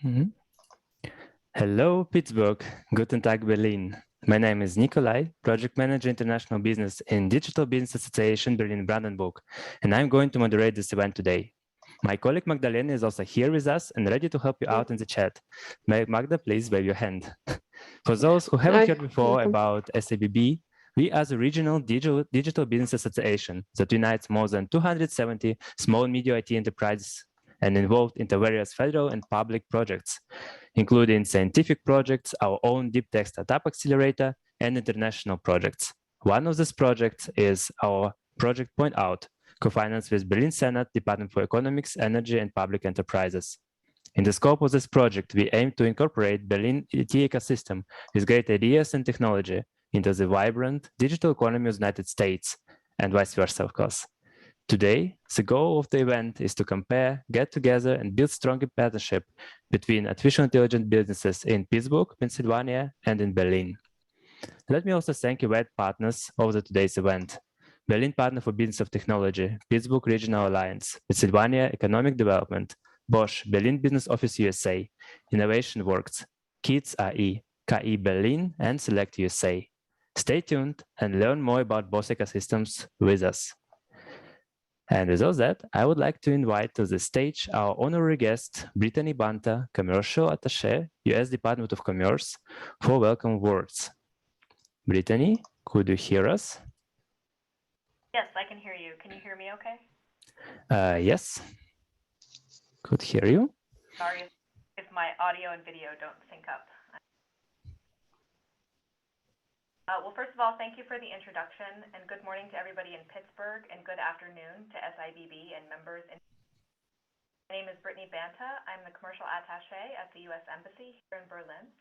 Mhm. Hello, Pittsburgh. Guten Tag, Berlin. My name is Nikolai, Project Manager International Business in Digital Business Association Berlin-Brandenburg, and I'm going to moderate this event today. My colleague Magdalena is also here with us and ready to help you out in the chat. Magda, please wave your hand. For those who haven't heard before about SIBB, we are the regional digital business association that unites more than 270 small and medium IT enterprises and involved into various federal and public projects, including scientific projects, our own deep tech startup accelerator, and international projects. One of these projects is our Project Point Out, co-financed with Berlin Senate, Department for Economics, Energy, and Public Enterprises. In the scope of this project, we aim to incorporate Berlin IT ecosystem with great ideas and technology into the vibrant digital economy of the United States, and vice versa, of course. Today, the goal of the event is to compare, get together, and build stronger partnership between artificial intelligence businesses in Pittsburgh, Pennsylvania, and in Berlin. Let me also thank you, partners of today's event. Berlin Partner for Business of Technology, Pittsburgh Regional Alliance, Pennsylvania Economic Development, Bosch, Berlin Business Office USA, Innovation Works, Kids AI, KI Berlin, and Select USA. Stay tuned and learn more about both ecosystems with us. And with all that, I would like to invite to the stage our honorary guest, Brittany Banta, Commercial Attache, U.S. Department of Commerce, for welcome words. Brittany, could you hear us? Yes, I can hear you. Can you hear me okay? Yes, could hear you. Sorry if my audio and video don't sync up. Well, first of all, thank you for the introduction, and good morning to everybody in Pittsburgh, and good afternoon to SIBB and members. My name is Brittany Banta. I'm the Commercial Attache at the U.S. Embassy here in Berlin.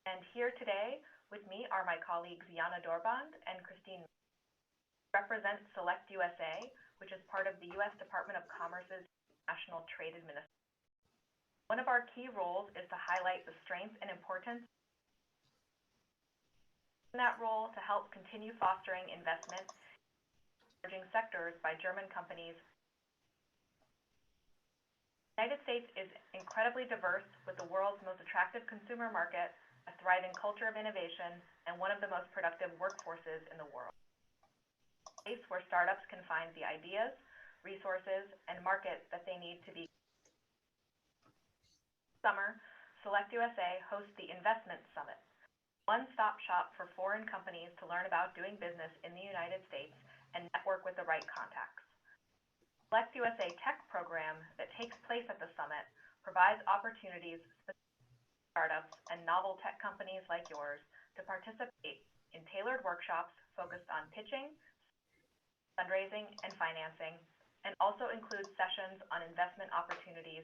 And here today with me are my colleagues Jana Dorband and Christine, who represent Select USA, which is part of the U.S. Department of Commerce's National Trade Administration. One of our key roles is to highlight the strength and importance in that role to help continue fostering investment in emerging sectors by German companies. The United States is incredibly diverse with the world's most attractive consumer market, a thriving culture of innovation, and one of the most productive workforces in the world. A place where startups can find the ideas, resources, and market that they need to be. This summer, Select USA hosts the Investment Summit, one-stop shop for foreign companies to learn about doing business in the United States and network with the right contacts. The Select USA Tech program that takes place at the summit provides opportunities for startups and novel tech companies like yours to participate in tailored workshops focused on pitching, fundraising, and financing, and also includes sessions on investment opportunities.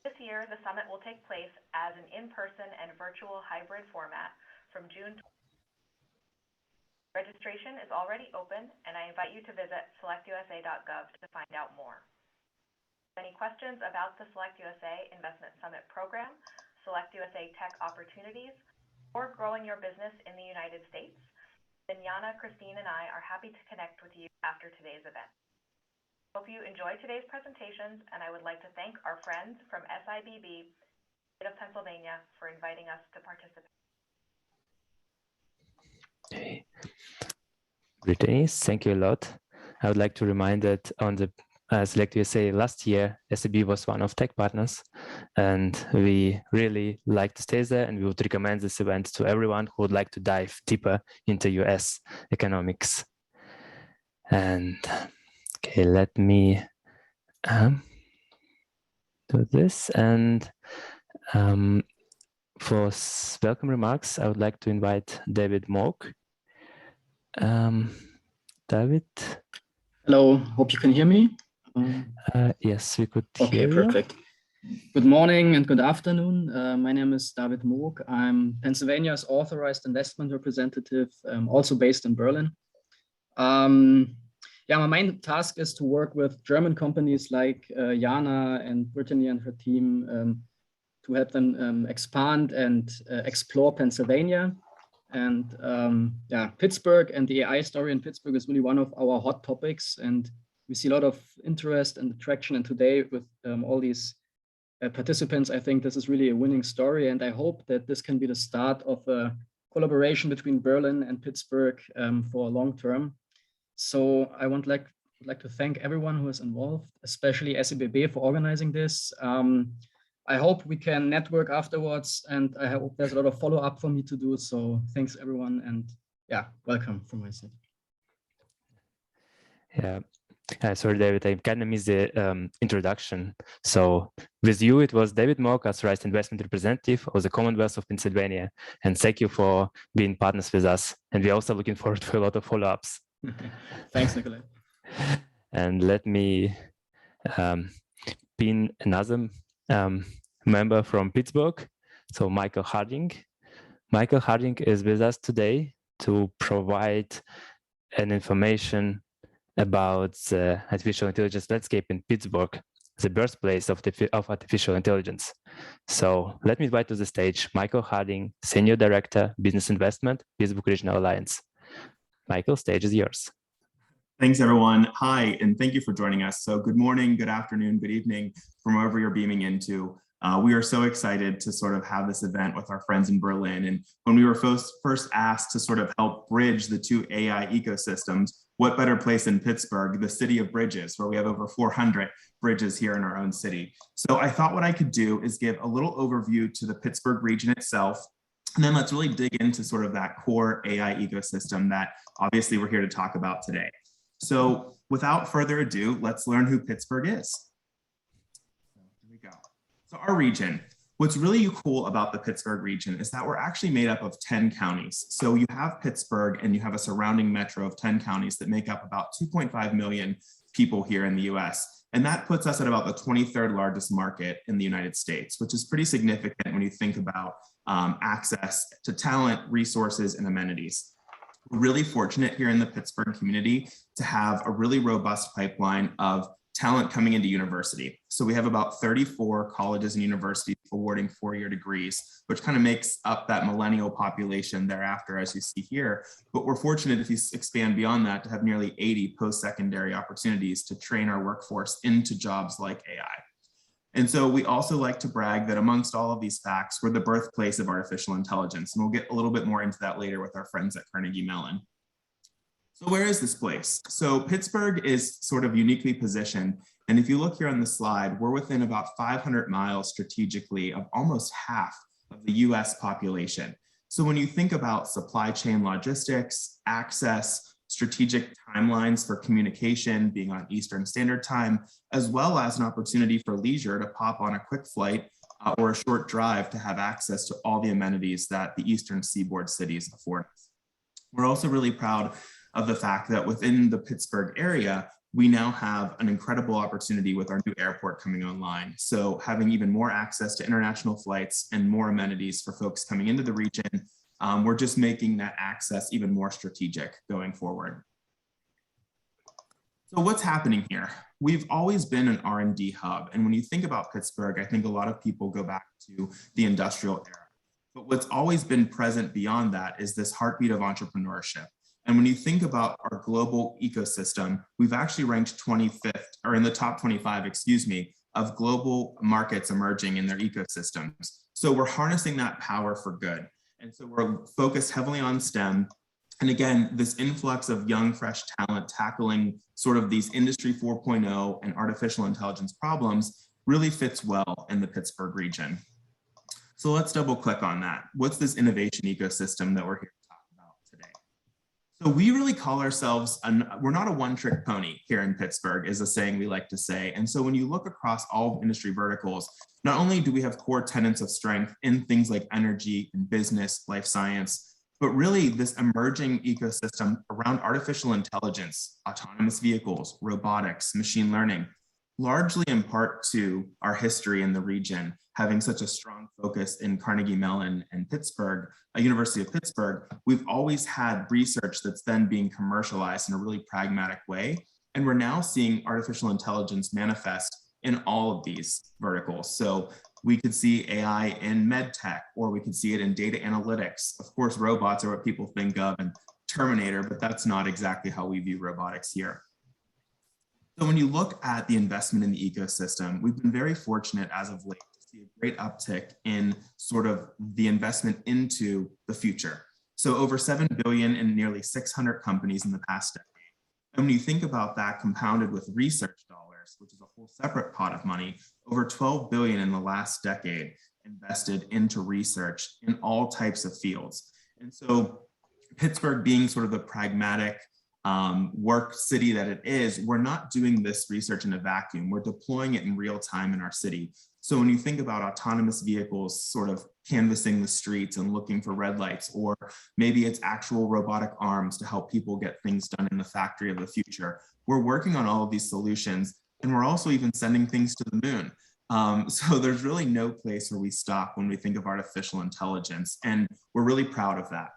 This year, the summit will take place as an in-person and virtual hybrid format from June. Registration is already open, and I invite you to visit selectusa.gov to find out more. If you have any questions about the Select USA Investment Summit program, Select USA Tech opportunities, or growing your business in the United States, then Jana, Christine, and I are happy to connect with you after today's event. Hope you enjoyed today's presentations, and I would like to thank our friends from SIBB, State of Pennsylvania, for inviting us to participate. Okay. Brittany, thank you a lot. I would like to remind that on the Select USA last year, SIBB was one of tech partners, and we really like to stay there, and we would recommend this event to everyone who would like to dive deeper into US economics. And okay, let me do this. And for welcome remarks, I would like to invite David Moock. David? Hello, hope you can hear me. Yes, we could hear you. Okay, perfect. Good morning and good afternoon. My name is David Moock. I'm Pennsylvania's authorized investment representative, also based in Berlin. Yeah, my main task is to work with German companies like Jana and Brittany and her team to help them expand and explore Pennsylvania. And yeah, Pittsburgh and the AI story in Pittsburgh is really one of our hot topics. And we see a lot of interest and attraction. And today with all these participants, I think this is really a winning story, and I hope that this can be the start of a collaboration between Berlin and Pittsburgh for long term. So I would like to thank everyone who is involved, especially SIBB for organizing this. I hope we can network afterwards, and I hope there's a lot of follow-up for me to do. So thanks everyone, and yeah, welcome from my side. Yeah. Sorry, David, I kind of missed the introduction. So with you, it was David Moock, Authorized Investment Representative of the Commonwealth of Pennsylvania. And thank you for being partners with us. And we're also looking forward to a lot of follow-ups. Thanks, Nikolai. And let me pin another member from Pittsburgh. So Michael Harding. Michael Harding is with us today to provide an information about the artificial intelligence landscape in Pittsburgh, the birthplace of artificial intelligence. So let me invite to the stage Michael Harding, Senior Director, Business Investment, Pittsburgh Regional Alliance. Michael, stage is yours. Thanks, everyone. Hi, and thank you for joining us. So good morning, good afternoon, good evening, from wherever you're beaming into. We are so excited to sort of have this event with our friends in Berlin. And when we were first asked to sort of help bridge the two AI ecosystems, what better place than Pittsburgh, the city of bridges, where we have over 400 bridges here in our own city. So I thought what I could do is give a little overview to the Pittsburgh region itself, and then let's really dig into sort of that core AI ecosystem that obviously we're here to talk about today. So without further ado, let's learn who Pittsburgh is. Here we go. So our region, what's really cool about the Pittsburgh region is that we're actually made up of 10 counties. So you have Pittsburgh and you have a surrounding metro of 10 counties that make up about 2.5 million people here in the US. And that puts us at about the 23rd largest market in the United States, which is pretty significant when you think about access to talent, resources, and amenities. We're really fortunate here in the Pittsburgh community to have a really robust pipeline of talent coming into university. So we have about 34 colleges and universities awarding four-year degrees, which kind of makes up that millennial population thereafter, as you see here. But we're fortunate, if you expand beyond that, to have nearly 80 post-secondary opportunities to train our workforce into jobs like AI. And so we also like to brag that amongst all of these facts, we're the birthplace of artificial intelligence. And we'll get a little bit more into that later with our friends at Carnegie Mellon. So where is this place? So Pittsburgh is sort of uniquely positioned. And if you look here on the slide, we're within about 500 miles strategically of almost half of the US population. So when you think about supply chain logistics, access, strategic timelines for communication, being on Eastern Standard Time, as well as an opportunity for leisure to pop on a quick flight or a short drive to have access to all the amenities that the Eastern Seaboard cities afford us. We're also really proud of the fact that within the Pittsburgh area, we now have an incredible opportunity with our new airport coming online. So having even more access to international flights and more amenities for folks coming into the region, we're just making that access even more strategic going forward. So what's happening here? We've always been an R&D hub. And when you think about Pittsburgh, I think a lot of people go back to the industrial era. But what's always been present beyond that is this heartbeat of entrepreneurship. And when you think about our global ecosystem, we've actually ranked 25th, or in the top 25, excuse me, of global markets emerging in their ecosystems. So we're harnessing that power for good. And so we're focused heavily on STEM. And again, this influx of young, fresh talent tackling sort of these Industry 4.0 and artificial intelligence problems really fits well in the Pittsburgh region. So let's double click on that. What's this innovation ecosystem that we're here to talk about today? So we really call ourselves, we're not a one-trick pony here in Pittsburgh, is a saying we like to say. And so when you look across all industry verticals, not only do we have core tenets of strength in things like energy and business, life science, but really this emerging ecosystem around artificial intelligence, autonomous vehicles, robotics, machine learning, largely in part to our history in the region, having such a strong focus in Carnegie Mellon and Pittsburgh, University of Pittsburgh, we've always had research that's then being commercialized in a really pragmatic way. And we're now seeing artificial intelligence manifest in all of these verticals. So we could see AI in med tech, or we could see it in data analytics. Of course, robots are what people think of in Terminator, but that's not exactly how we view robotics here. So when you look at the investment in the ecosystem, we've been very fortunate as of late to see a great uptick in sort of the investment into the future. So over 7 billion in nearly 600 companies in the past decade. And when you think about that compounded with research dollars, which is a whole separate pot of money, over 12 billion in the last decade invested into research in all types of fields. And so Pittsburgh being sort of the pragmatic work city that it is, we're not doing this research in a vacuum. We're deploying it in real time in our city. So when you think about autonomous vehicles sort of canvassing the streets and looking for red lights, or maybe it's actual robotic arms to help people get things done in the factory of the future, we're working on all of these solutions, and we're also even sending things to the moon. So there's really no place where we stop when we think of artificial intelligence, and we're really proud of that.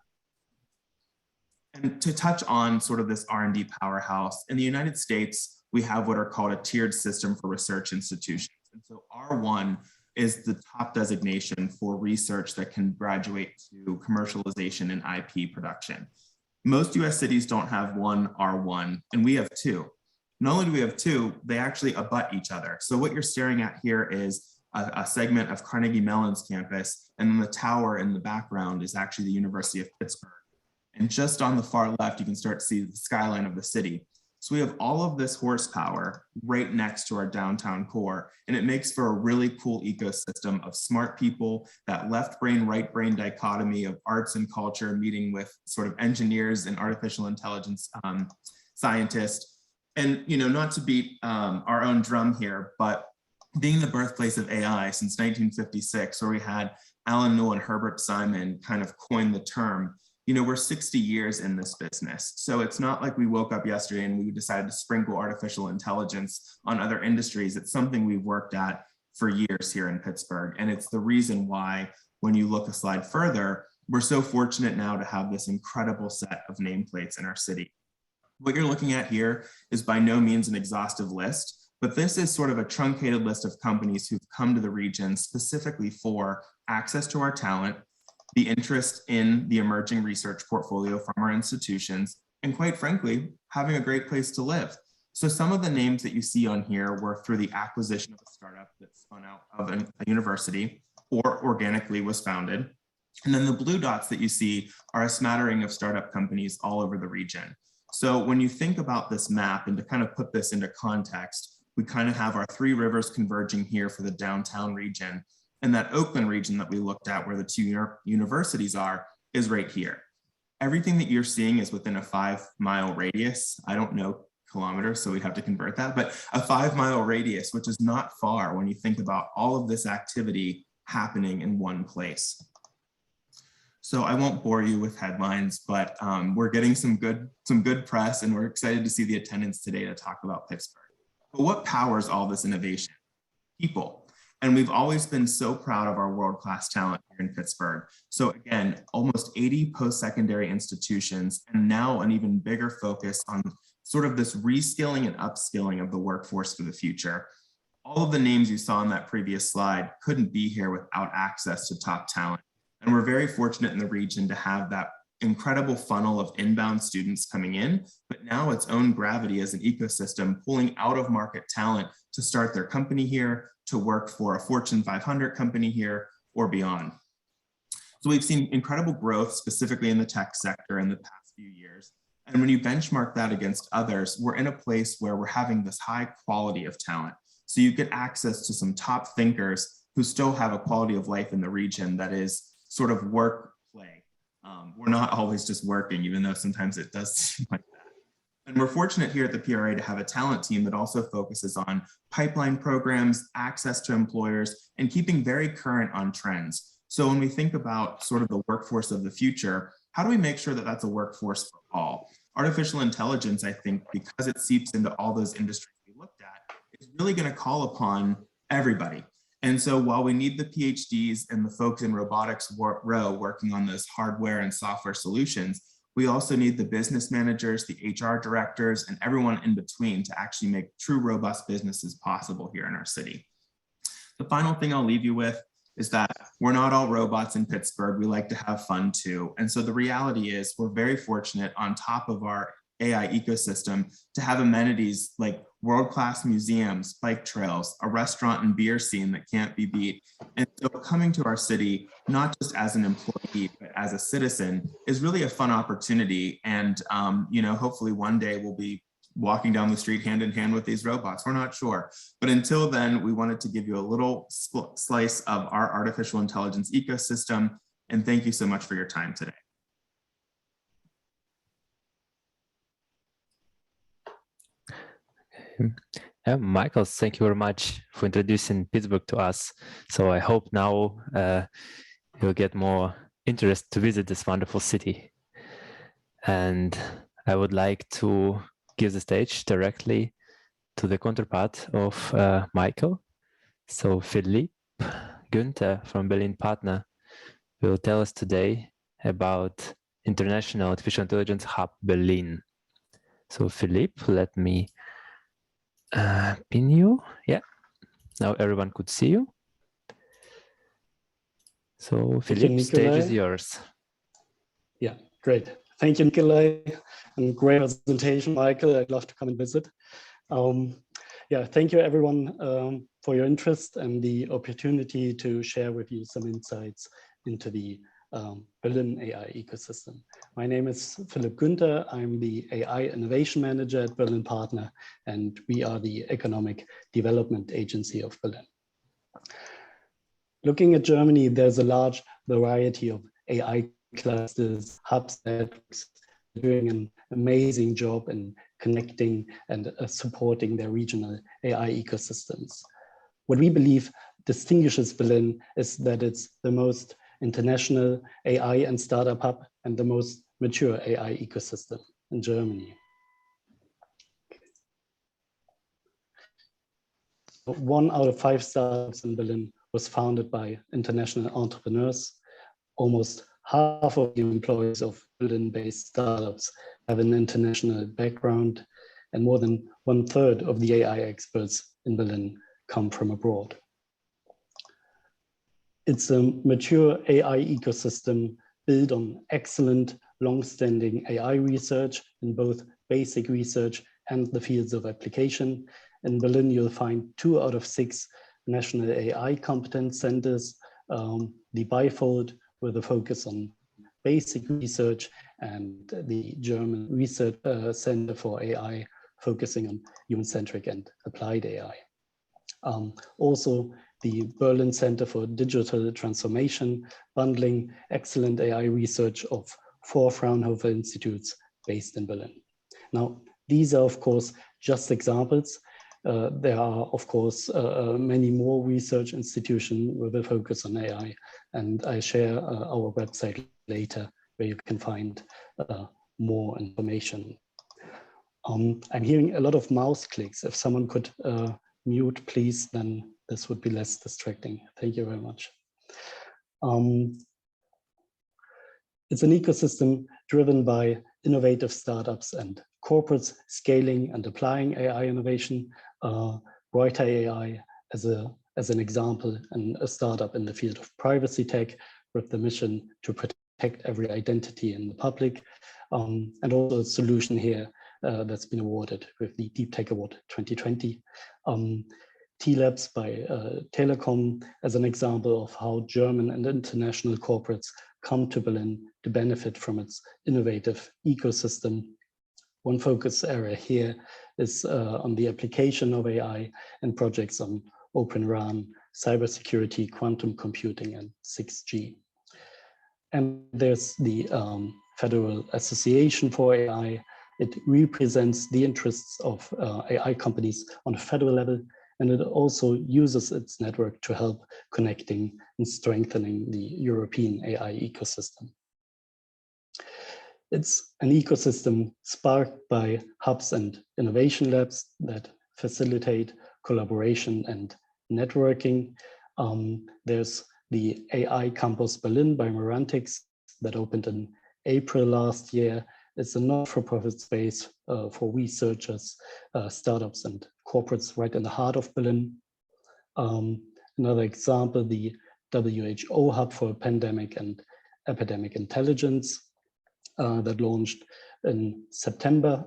And to touch on sort of this R&D powerhouse, in the United States, we have what are called a tiered system for research institutions. And so R1 is the top designation for research that can graduate to commercialization and IP production. Most US cities don't have one R1, and we have two. Not only do we have two, they actually abut each other. So what you're staring at here is a segment of Carnegie Mellon's campus, and then the tower in the background is actually the University of Pittsburgh. And just on the far left, you can start to see the skyline of the city. So we have all of this horsepower right next to our downtown core, and it makes for a really cool ecosystem of smart people, that left brain, right brain dichotomy of arts and culture meeting with sort of engineers and artificial intelligence scientists. And, you know, not to beat our own drum here, but being the birthplace of AI since 1956, where we had Alan Newell and Herbert Simon kind of coin the term, you know, we're 60 years in this business. So it's not like we woke up yesterday and we decided to sprinkle artificial intelligence on other industries. It's something we've worked at for years here in Pittsburgh. And it's the reason why, when you look a slide further, we're so fortunate now to have this incredible set of nameplates in our city. What you're looking at here is by no means an exhaustive list, but this is sort of a truncated list of companies who've come to the region specifically for access to our talent, the interest in the emerging research portfolio from our institutions, and quite frankly, having a great place to live. So some of the names that you see on here were through the acquisition of a startup that spun out of a university or organically was founded. And then the blue dots that you see are a smattering of startup companies all over the region. So when you think about this map, and to kind of put this into context, we kind of have our three rivers converging here for the downtown region. And that Oakland region that we looked at, where the two universities are, is right here. Everything that you're seeing is within a 5-mile radius. I don't know kilometers, so we'd have to convert that, but a 5-mile radius, which is not far when you think about all of this activity happening in one place. So I won't bore you with headlines, but we're getting some good press, and we're excited to see the attendance today to talk about Pittsburgh. But what powers all this innovation? People. And we've always been so proud of our world-class talent here in Pittsburgh. So again, almost 80 post-secondary institutions, and now an even bigger focus on sort of this reskilling and upskilling of the workforce for the future. All of the names you saw on that previous slide couldn't be here without access to top talent. And we're very fortunate in the region to have that incredible funnel of inbound students coming in, but now its own gravity as an ecosystem pulling out of market talent to start their company here, to work for a Fortune 500 company here or beyond. So we've seen incredible growth specifically in the tech sector in the past few years. And when you benchmark that against others, we're in a place where we're having this high quality of talent. So you get access to some top thinkers who still have a quality of life in the region that is sort of work play. We're not always just working, even though sometimes it does seem like that. And we're fortunate here at the PRA to have a talent team that also focuses on pipeline programs, access to employers, and keeping very current on trends. So when we think about sort of the workforce of the future, how do we make sure that that's a workforce for all? Artificial intelligence, I think, because it seeps into all those industries we looked at, is really going to call upon everybody. And so while we need the PhDs and the folks in robotics row working on those hardware and software solutions, we also need the business managers, the HR directors, and everyone in between to actually make true robust businesses possible here in our city. The final thing I'll leave you with is that we're not all robots in Pittsburgh. We like to have fun too. And so the reality is we're very fortunate, on top of our AI ecosystem to have amenities like world-class museums, bike trails, a restaurant and beer scene that can't be beat. And so coming to our city, not just as an employee, but as a citizen, is really a fun opportunity. And you know, hopefully one day we'll be walking down the street hand in hand with these robots. We're not sure. But until then, we wanted to give you a little slice of our artificial intelligence ecosystem. And thank you so much for your time today. Yeah, Michael, thank you very much for introducing Pittsburgh to us. So I hope now you'll get more interest to visit this wonderful city. And I would like to give the stage directly to the counterpart of Michael. So Phillipp Günther from Berlin Partner will tell us today about International Artificial Intelligence Hub Berlin. So Phillipp, let me pin you. Yeah, now everyone could see you. So Phillipp, stage is yours. Yeah, great. Thank you, Nikolai, and great presentation, Michael. I'd love to come and visit. Yeah, thank you everyone for your interest and the opportunity to share with you some insights into the Berlin AI ecosystem. My name is Phillipp Günther. I'm the AI Innovation Manager at Berlin Partner, and we are the Economic Development Agency of Berlin. Looking at Germany, there's a large variety of AI clusters, hubs, networks, doing an amazing job in connecting and supporting their regional AI ecosystems. What we believe distinguishes Berlin is that it's the most international AI and startup hub and the most mature AI ecosystem in Germany. 1 out of 5 startups in Berlin was founded by international entrepreneurs. Almost half of the employees of Berlin-based startups have an international background, and more than 1/3 of the AI experts in Berlin come from abroad. It's a mature AI ecosystem built on excellent, long-standing AI research in both basic research and the fields of application. In Berlin, you'll find 2 out of 6 national AI competence centers, the Bifold with a focus on basic research, and the German Research Center for AI focusing on human-centric and applied AI. Also, the Berlin Center for Digital Transformation, bundling excellent AI research of 4 Fraunhofer institutes based in Berlin. Now, these are, of course, just examples. There are, of course, many more research institutions with a focus on AI, and I share our website later where you can find more information. I'm hearing a lot of mouse clicks. If someone could mute, please, then this would be less distracting. Thank you very much. It's an ecosystem driven by innovative startups and corporates scaling and applying AI innovation. Reuter AI as an example, and a startup in the field of privacy tech with the mission to protect every identity in the public, and also a solution here that's been awarded with the Deep Tech Award 2020. T-Labs by Telekom as an example of how German and international corporates come to Berlin to benefit from its innovative ecosystem. One focus area here is on the application of AI and projects on Open RAN, cybersecurity, quantum computing, and 6G. And there's the Federal Association for AI. It represents the interests of AI companies on a federal level, and it also uses its network to help connecting and strengthening the European AI ecosystem. It's an ecosystem sparked by hubs and innovation labs that facilitate collaboration and networking. There's the AI Campus Berlin by Merantix that opened in April last year. It's a not-for-profit space for researchers, startups, and corporates right in the heart of Berlin. Another example, the WHO Hub for Pandemic and Epidemic Intelligence that launched in September.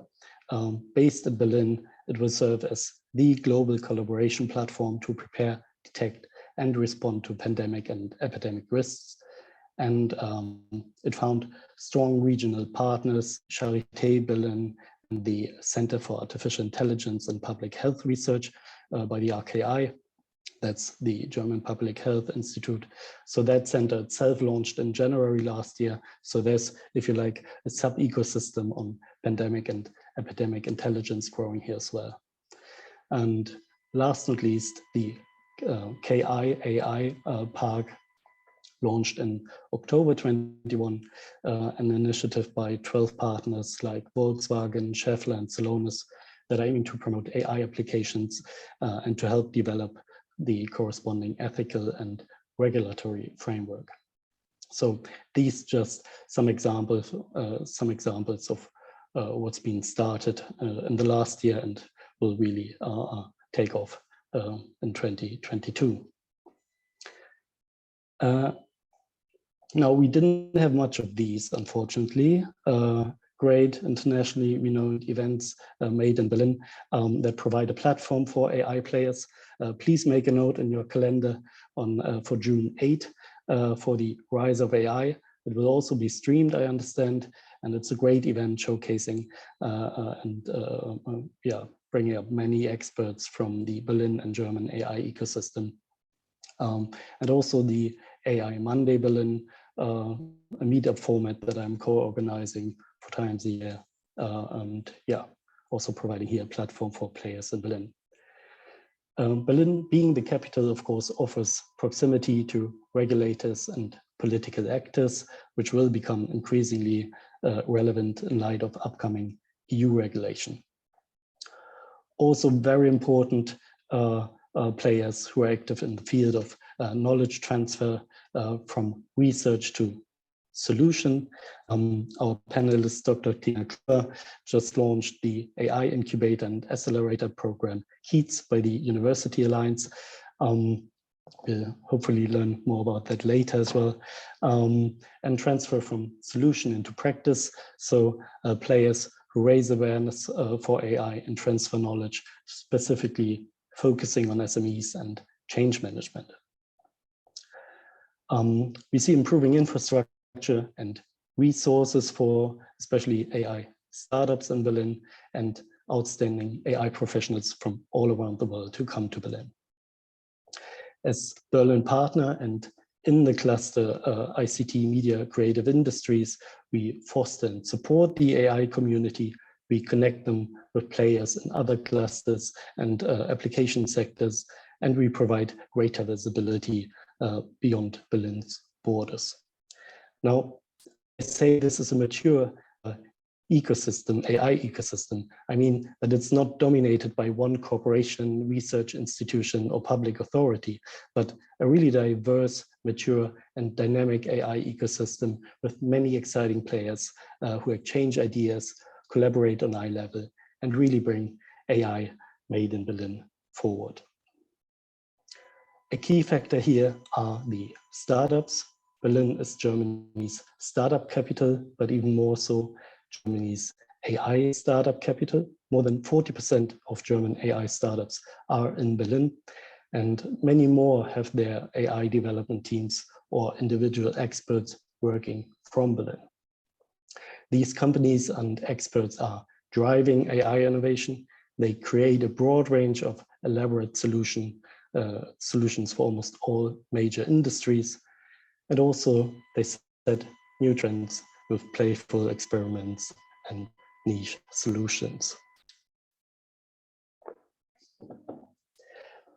Based in Berlin, it will serve as the global collaboration platform to prepare, detect, and respond to pandemic and epidemic risks. And it found strong regional partners, Charité Berlin, and the Center for Artificial Intelligence and Public Health Research by the RKI. That's the German Public Health Institute. So that center itself launched in January last year. So there's, if you like, a sub-ecosystem on pandemic and epidemic intelligence growing here as well. And last but not least, the KI AI Park launched in October 21, an initiative by 12 partners like Volkswagen, Schaeffler, and Celonis that are aiming to promote AI applications and to help develop the corresponding ethical and regulatory framework. So these just some examples of what's been started in the last year and will really take off in 2022. Now, we didn't have much of these, unfortunately. Great internationally renowned events made in Berlin that provide a platform for AI players. Please make a note in your calendar on for June 8 for the Rise of AI. It will also be streamed, I understand, and it's a great event showcasing bringing up many experts from the Berlin and German AI ecosystem. And also the AI Monday Berlin, a meetup format that I'm co-organizing 4 times a year, and yeah, also providing here a platform for players in Berlin. Berlin, being the capital, of course, offers proximity to regulators and political actors, which will become increasingly relevant in light of upcoming EU regulation. Also very important players who are active in the field of knowledge transfer from research to solution. Our panelist, Dr. Tina Kluwer, just launched the AI Incubator and Accelerator program, HEATS, by the University Alliance. We'll hopefully learn more about that later as well. And transfer from solution into practice. So players who raise awareness for AI and transfer knowledge, specifically focusing on SMEs and change management. We see improving infrastructure and resources for especially AI startups in Berlin and outstanding AI professionals from all around the world who come to Berlin. As Berlin partner and in the cluster ICT media creative industries, we foster and support the AI community. We connect them with players in other clusters and application sectors, and we provide greater visibility beyond Berlin's borders. Now, I say this is a mature ecosystem, AI ecosystem. I mean that it's not dominated by one corporation, research institution, or public authority, but a really diverse, mature, and dynamic AI ecosystem with many exciting players who exchange ideas, collaborate on eye level, and really bring AI made in Berlin forward. A key factor here are the startups. Berlin is Germany's startup capital, but even more so, Germany's AI startup capital. More than 40% of German AI startups are in Berlin, and many more have their AI development teams or individual experts working from Berlin. These companies and experts are driving AI innovation. They create a broad range of elaborate solutions for almost all major industries. And also they set new trends with playful experiments and niche solutions.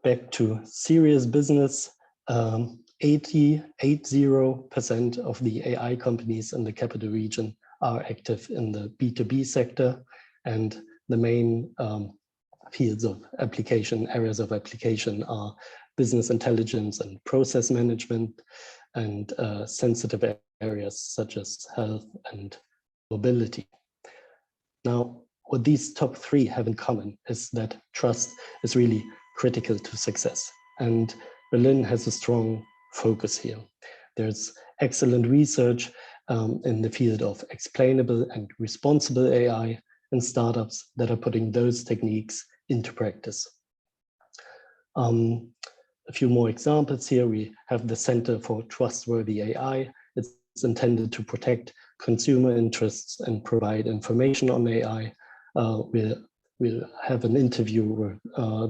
Back to serious business, 80% of the AI companies in the capital region are active in the B2B sector, and the main fields of application, areas of application are business intelligence and process management, and sensitive areas such as health and mobility. Now, what these top 3 have in common is that trust is really critical to success, and Berlin has a strong focus here. There's excellent research in the field of explainable and responsible AI, and startups that are putting those techniques into practice. A few more examples here. We have the Center for Trustworthy AI. It's intended to protect consumer interests and provide information on AI. We'll have an interview with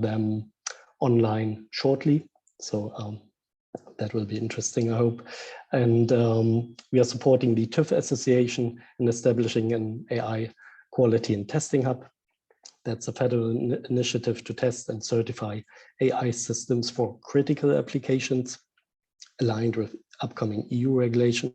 them online shortly. So that will be interesting, I hope. And we are supporting the TÜV Association in establishing an AI quality and testing hub. That's a federal initiative to test and certify AI systems for critical applications aligned with upcoming EU regulation.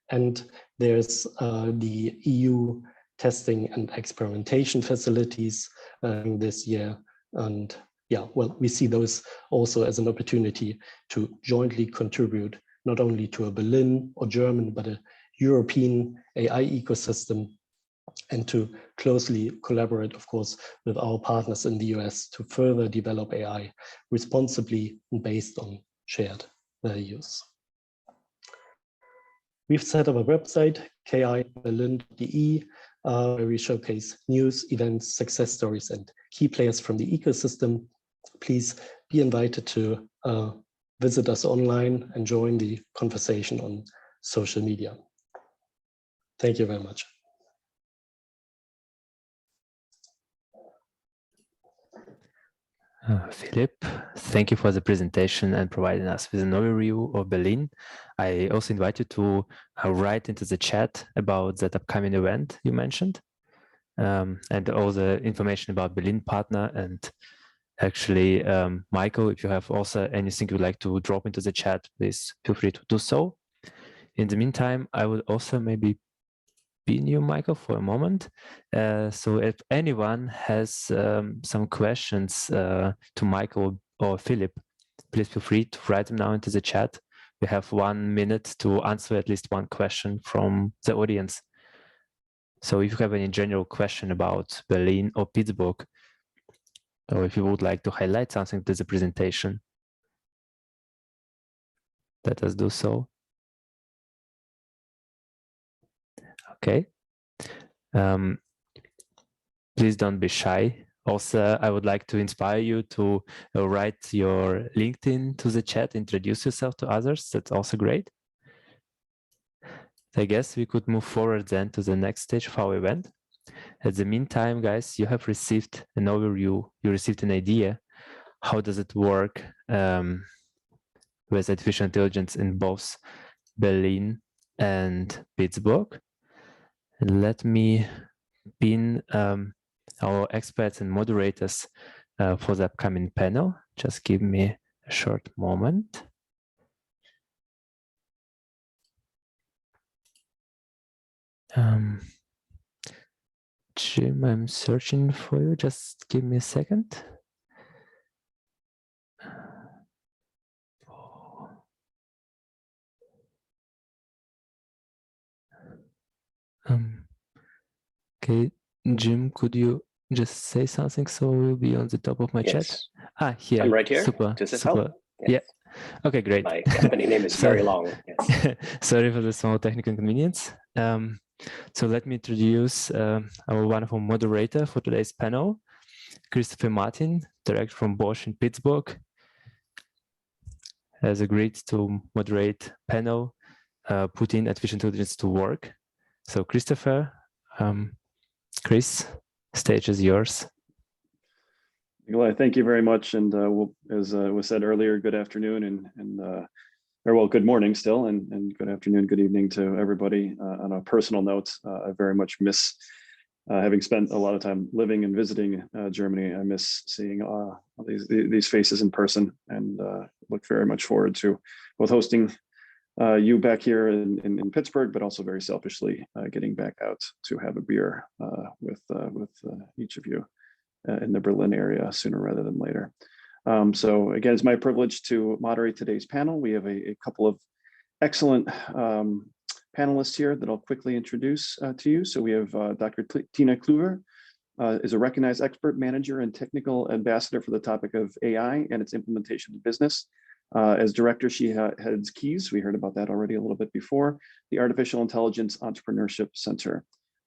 And there's the EU testing and experimentation facilities this year. And yeah, well, we see those also as an opportunity to jointly contribute not only to a Berlin or German, but a European AI ecosystem, and to closely collaborate, of course, with our partners in the US to further develop AI responsibly and based on shared values. We've set up a website, kiberlin.de, where we showcase news, events, success stories, and key players from the ecosystem. Please be invited to visit us online and join the conversation on social media. Thank you very much. Philip, thank you for the presentation and providing us with an overview of Berlin. I also invite you to write into the chat about that upcoming event you mentioned, and all the information about Berlin partner. And actually, Michael, if you have also anything you'd like to drop into the chat, please feel free to do so. In the meantime, I would also maybe pin you, Michael, for a moment. So if anyone has some questions to Michael or Philip, please feel free to write them now into the chat. We have 1 minute to answer at least one question from the audience. So if you have any general question about Berlin or Pittsburgh, or if you would like to highlight something to the presentation, let us do so. Okay. Please don't be shy. Also, I would like to inspire you to write your LinkedIn to the chat, introduce yourself to others. That's also great. I guess we could move forward then to the next stage of our event. At the meantime, guys, you have received an overview. You received an idea. How does it work with artificial intelligence in both Berlin and Pittsburgh? And let me pin our experts and moderators for the upcoming panel. Just give me a short moment. Jim, I'm searching for you. Just give me a second. Okay, Jim, could you just say something so we'll be on the top of my chat? Ah, here. I'm right here. Super. Does this super. help? Yes. Yeah. Okay, great. My company name is very long. Yes. Sorry for the small technical inconvenience. So let me introduce our wonderful moderator for today's panel, Christopher Martin, direct from Bosch in Pittsburgh, has agreed to moderate panel, putting artificial intelligence to work. So Christopher, Chris, stage is yours. Well, thank you very much. And as was said earlier, good afternoon or well, good morning still, and good afternoon, good evening to everybody. On a personal note, I very much miss, having spent a lot of time living and visiting Germany, I miss seeing these faces in person, and look very much forward to both hosting you back here in Pittsburgh, but also very selfishly getting back out to have a beer with each of you in the Berlin area sooner rather than later. So again, it's my privilege to moderate today's panel. We have a couple of excellent panelists here that I'll quickly introduce to you. So we have Dr. Tina Kluwer, is a recognized expert, manager, and technical ambassador for the topic of AI and its implementation in business. As director, she heads KEYS. We heard about that already a little bit before, the Artificial Intelligence Entrepreneurship Center.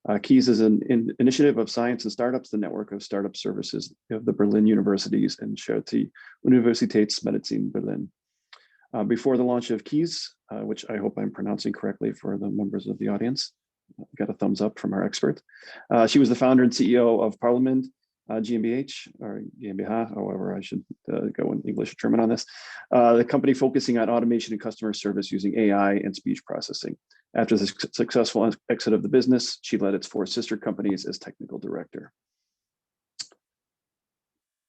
KEYS is an initiative of science and startups, the network of startup services of the Berlin universities and Charité Universitätsmedizin Berlin. Before the launch of KEYS, which I hope I'm pronouncing correctly for the members of the audience, got a thumbs up from our expert. She was the founder and CEO of Parliament GmbH, or GmbH, however I should go in English or German on this, the company focusing on automation and customer service using AI and speech processing. After the successful exit of the business, she led its 4 sister companies as technical director.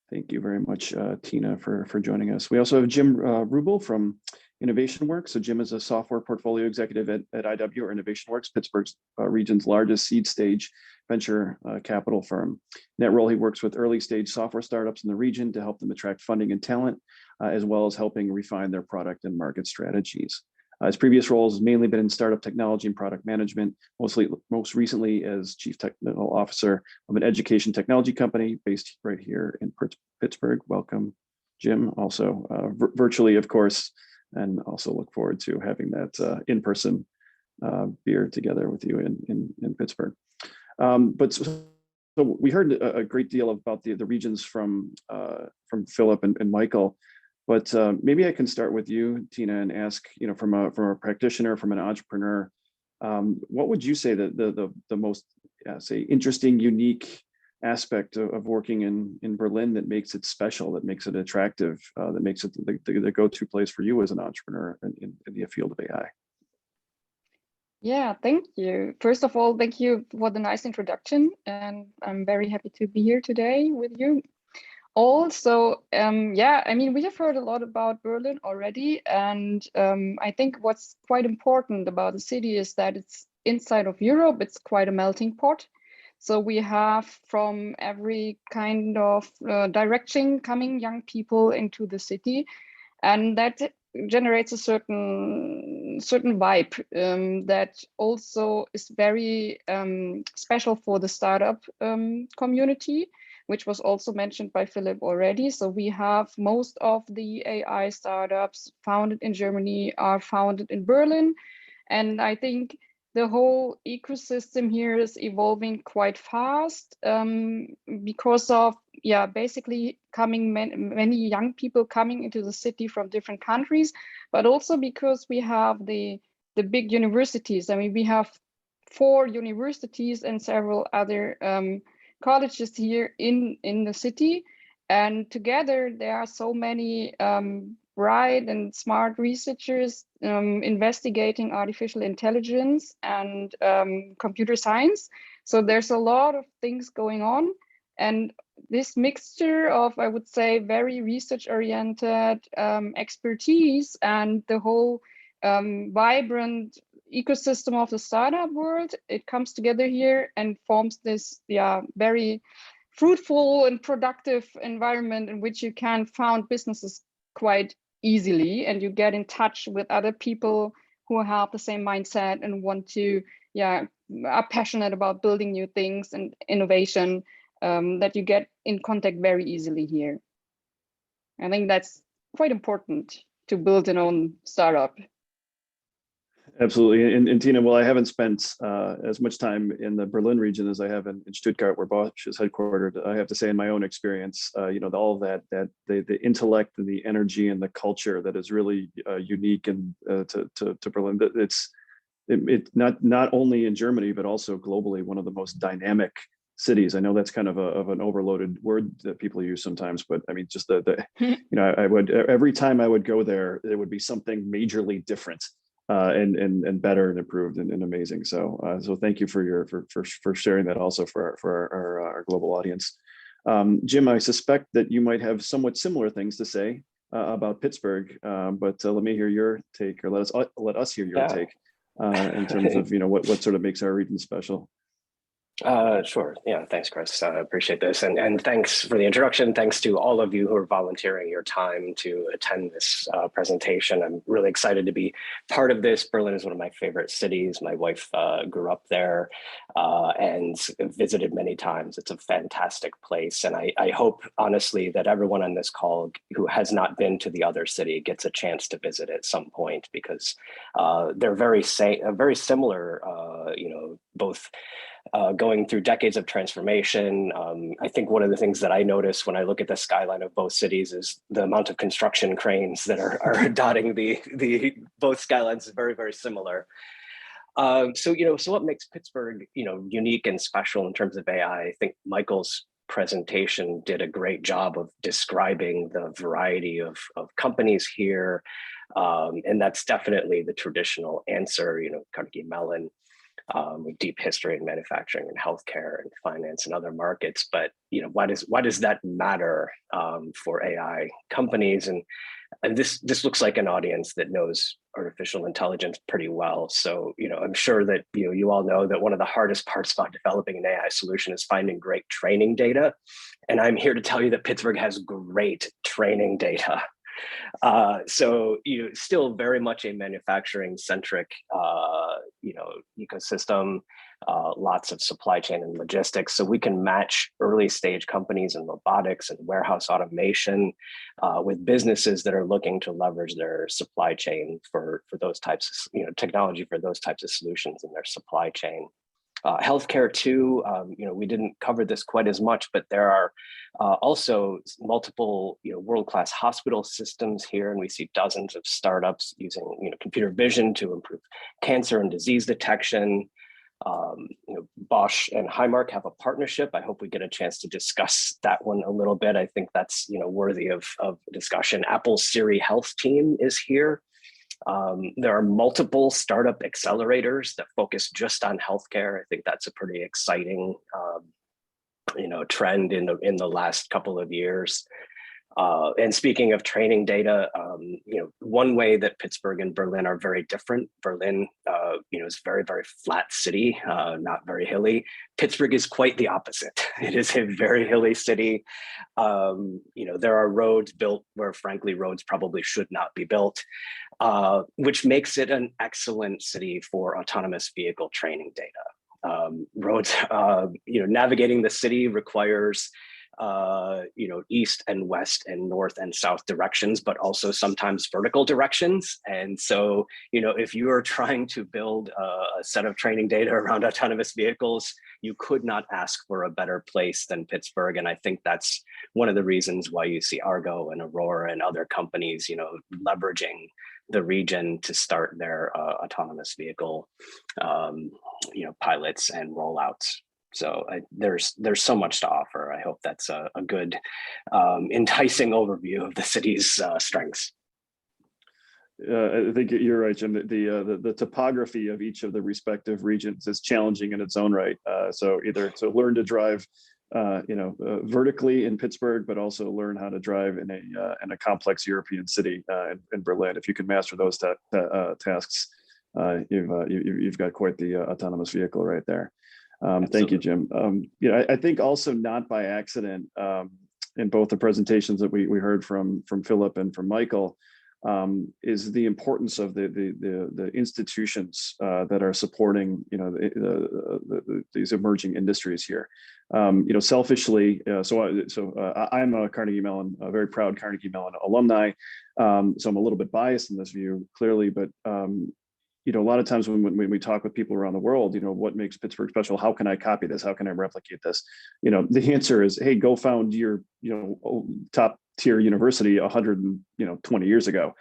Thank you very much, Tina, for joining us. We also have Jim Rubel from InnovationWorks. So Jim is a software portfolio executive at IW, or InnovationWorks, Pittsburgh's region's largest seed stage venture capital firm. In that role, he works with early stage software startups in the region to help them attract funding and talent, as well as helping refine their product and market strategies. His previous roles have mainly been in startup technology and product management, most recently as chief technical officer of an education technology company based right here in Pittsburgh. Welcome, Jim, also virtually, of course, and also look forward to having that in-person beer together with you in Pittsburgh. So we heard a great deal about the regions from Philip and Michael. But maybe I can start with you, Tina, and ask, from a practitioner, from an entrepreneur, what would you say the most, say, interesting, unique aspect of working in Berlin that makes it special, that makes it attractive, that makes it the go-to place for you as an entrepreneur in the field of AI? Yeah, thank you. First of all, thank you for the nice introduction, and I'm very happy to be here today with you. Also, yeah, I mean, we have heard a lot about Berlin already, and I think what's quite important about the city is that it's inside of Europe. It's quite a melting pot. So we have from every kind of direction coming young people into the city, and that generates a certain vibe that also is very special for the startup community, which was also mentioned by Philip already. So we have most of the AI startups founded in Germany are founded in Berlin. And I think the whole ecosystem here is evolving quite fast because of, yeah, basically many young people coming into the city from different countries, but also because we have the big universities. I mean, we have 4 universities and several other colleges here in the city, and together there are so many bright and smart researchers investigating artificial intelligence and computer science. So there's a lot of things going on, and this mixture of, I would say, very research oriented expertise and the whole vibrant ecosystem of the startup world, it comes together here and forms this, yeah, very fruitful and productive environment in which you can found businesses quite easily, and you get in touch with other people who have the same mindset and want to, yeah, are passionate about building new things and innovation, that you get in contact very easily here. I think that's quite important to build an own startup. Absolutely. And Tina, well, I haven't spent as much time in the Berlin region as I have in Stuttgart, where Bosch is headquartered. I have to say, in my own experience, all of that the intellect and the energy and the culture that is really unique and to Berlin. It's not only in Germany, but also globally, one of the most dynamic cities. I know that's kind of an overloaded word that people use sometimes, but I mean, just I would, every time I would go there, there would be something majorly different. And better and improved and amazing. So thank you for sharing that also for our global audience. Jim, I suspect that you might have somewhat similar things to say about Pittsburgh, but let me hear your take, or let us hear your take in terms of what sort of makes our region special. Sure. Yeah, thanks, Chris. I appreciate this. And thanks for the introduction. Thanks to all of you who are volunteering your time to attend this presentation. I'm really excited to be part of this. Berlin is one of my favorite cities. My wife grew up there and visited many times. It's a fantastic place. And I hope, honestly, that everyone on this call who has not been to the other city gets a chance to visit at some point, because they're very similar, both going through decades of transformation. I think one of the things that I notice when I look at the skyline of both cities is the amount of construction cranes that are dotting the both skylines is very, very similar. So what makes Pittsburgh, unique and special in terms of AI? I think Michael's presentation did a great job of describing the variety of companies here. And that's definitely the traditional answer, Carnegie Mellon, with deep history in manufacturing and healthcare and finance and other markets. But why does that matter for AI companies? And this looks like an audience that knows artificial intelligence pretty well. So I'm sure that you all know that one of the hardest parts about developing an AI solution is finding great training data. And I'm here to tell you that Pittsburgh has great training data. So still very much a manufacturing centric ecosystem, lots of supply chain and logistics. So we can match early stage companies in robotics and warehouse automation with businesses that are looking to leverage their supply chain for those types of technology for those types of solutions in their supply chain. Healthcare too, we didn't cover this quite as much, but there are also multiple world-class hospital systems here, and we see dozens of startups using computer vision to improve cancer and disease detection. Bosch and Highmark have a partnership. I hope we get a chance to discuss that one a little bit. I think that's worthy of discussion. Apple's Siri Health team is here. There are multiple startup accelerators that focus just on healthcare. I think that's a pretty exciting, trend in the last couple of years. And speaking of training data, one way that Pittsburgh and Berlin are very different. Berlin, is very, very flat city, not very hilly. Pittsburgh is quite the opposite. It is a very hilly city. There are roads built where, frankly, roads probably should not be built, which makes it an excellent city for autonomous vehicle training data. Roads, navigating the city requires east and west and north and south directions, but also sometimes vertical directions. And so, if you are trying to build a set of training data around autonomous vehicles, you could not ask for a better place than Pittsburgh. And I think that's one of the reasons why you see Argo and Aurora and other companies, leveraging the region to start their autonomous vehicle, pilots and rollouts. So there's so much to offer. I hope that's a good, enticing overview of the city's strengths. I think you're right, Jim. The topography of each of the respective regions is challenging in its own right. So either to learn to drive, vertically in Pittsburgh, but also learn how to drive in a complex European city in Berlin. If you can master those tasks, you've got quite the autonomous vehicle right there. Thank you, Jim. I think also not by accident, in both the presentations that we heard from Philip and from Michael, is the importance of the institutions that are supporting these emerging industries here. Selfishly, I'm a Carnegie Mellon, a very proud Carnegie Mellon alumni, so I'm a little bit biased in this view, clearly, but a lot of times when we talk with people around the world, what makes Pittsburgh special? How can I copy this? How can I replicate this? The answer is, hey, go found your, top tier university 120 years ago.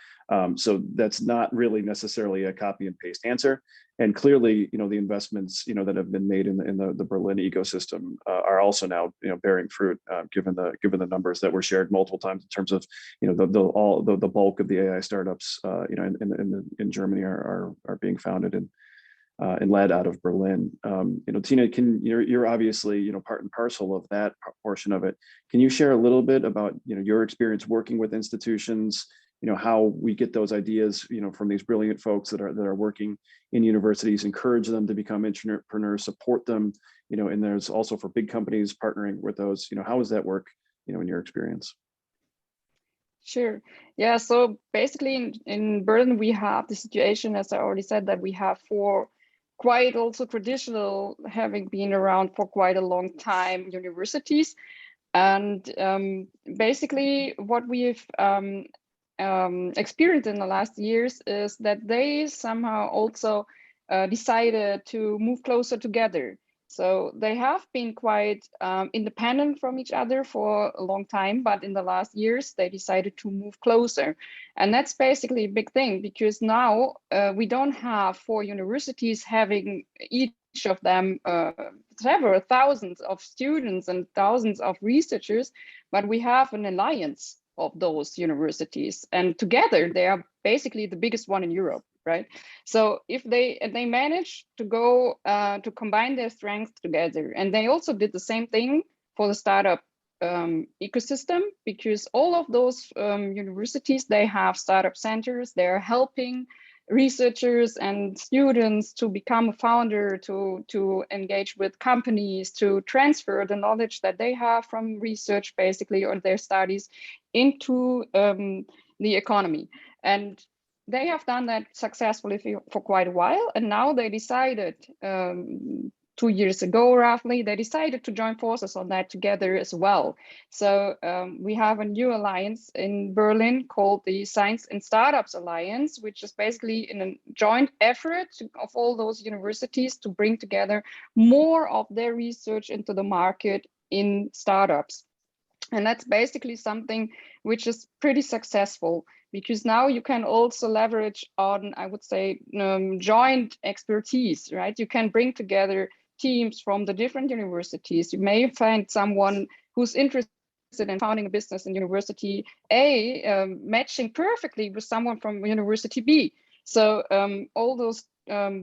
So that's not really necessarily a copy and paste answer. And clearly, the investments, that have been made in the Berlin ecosystem are also now, bearing fruit, given the numbers that were shared multiple times in terms of, the bulk of the AI startups, in Germany are being founded and led out of Berlin. Tina, you're obviously, part and parcel of that portion of it. Can you share a little bit about, your experience working with institutions, how we get those ideas, from these brilliant folks that are working in universities, encourage them to become entrepreneurs, support them, and there's also for big companies partnering with those, how does that work, in your experience? Sure. Yeah. So basically in Berlin, we have the situation, as I already said, that we have 4 quite also traditional, having been around for quite a long time, universities. And basically what we've experienced in the last years is that they somehow also decided to move closer together. So they have been quite independent from each other for a long time, but in the last years, they decided to move closer. And that's basically a big thing, because now we don't have 4 universities having each of them several thousands of students and thousands of researchers, but we have an alliance of those universities. And together, they are basically the biggest one in Europe. Right. So if they manage to go to combine their strengths together, and they also did the same thing for the startup ecosystem, because all of those universities, they have startup centers. They're helping researchers and students to become a founder, to engage with companies, to transfer the knowledge that they have from research, basically, or their studies into the economy. And they have done that successfully for quite a while. And now they decided 2 years ago, roughly, they decided to join forces on that together as well. So we have a new alliance in Berlin called the Science and Startups Alliance, which is basically in a joint effort of all those universities to bring together more of their research into the market in startups. And that's basically something which is pretty successful, because now you can also leverage on, I would say, joint expertise, right? You can bring together teams from the different universities. You may find someone who's interested in founding a business in University A, matching perfectly with someone from University B. So all those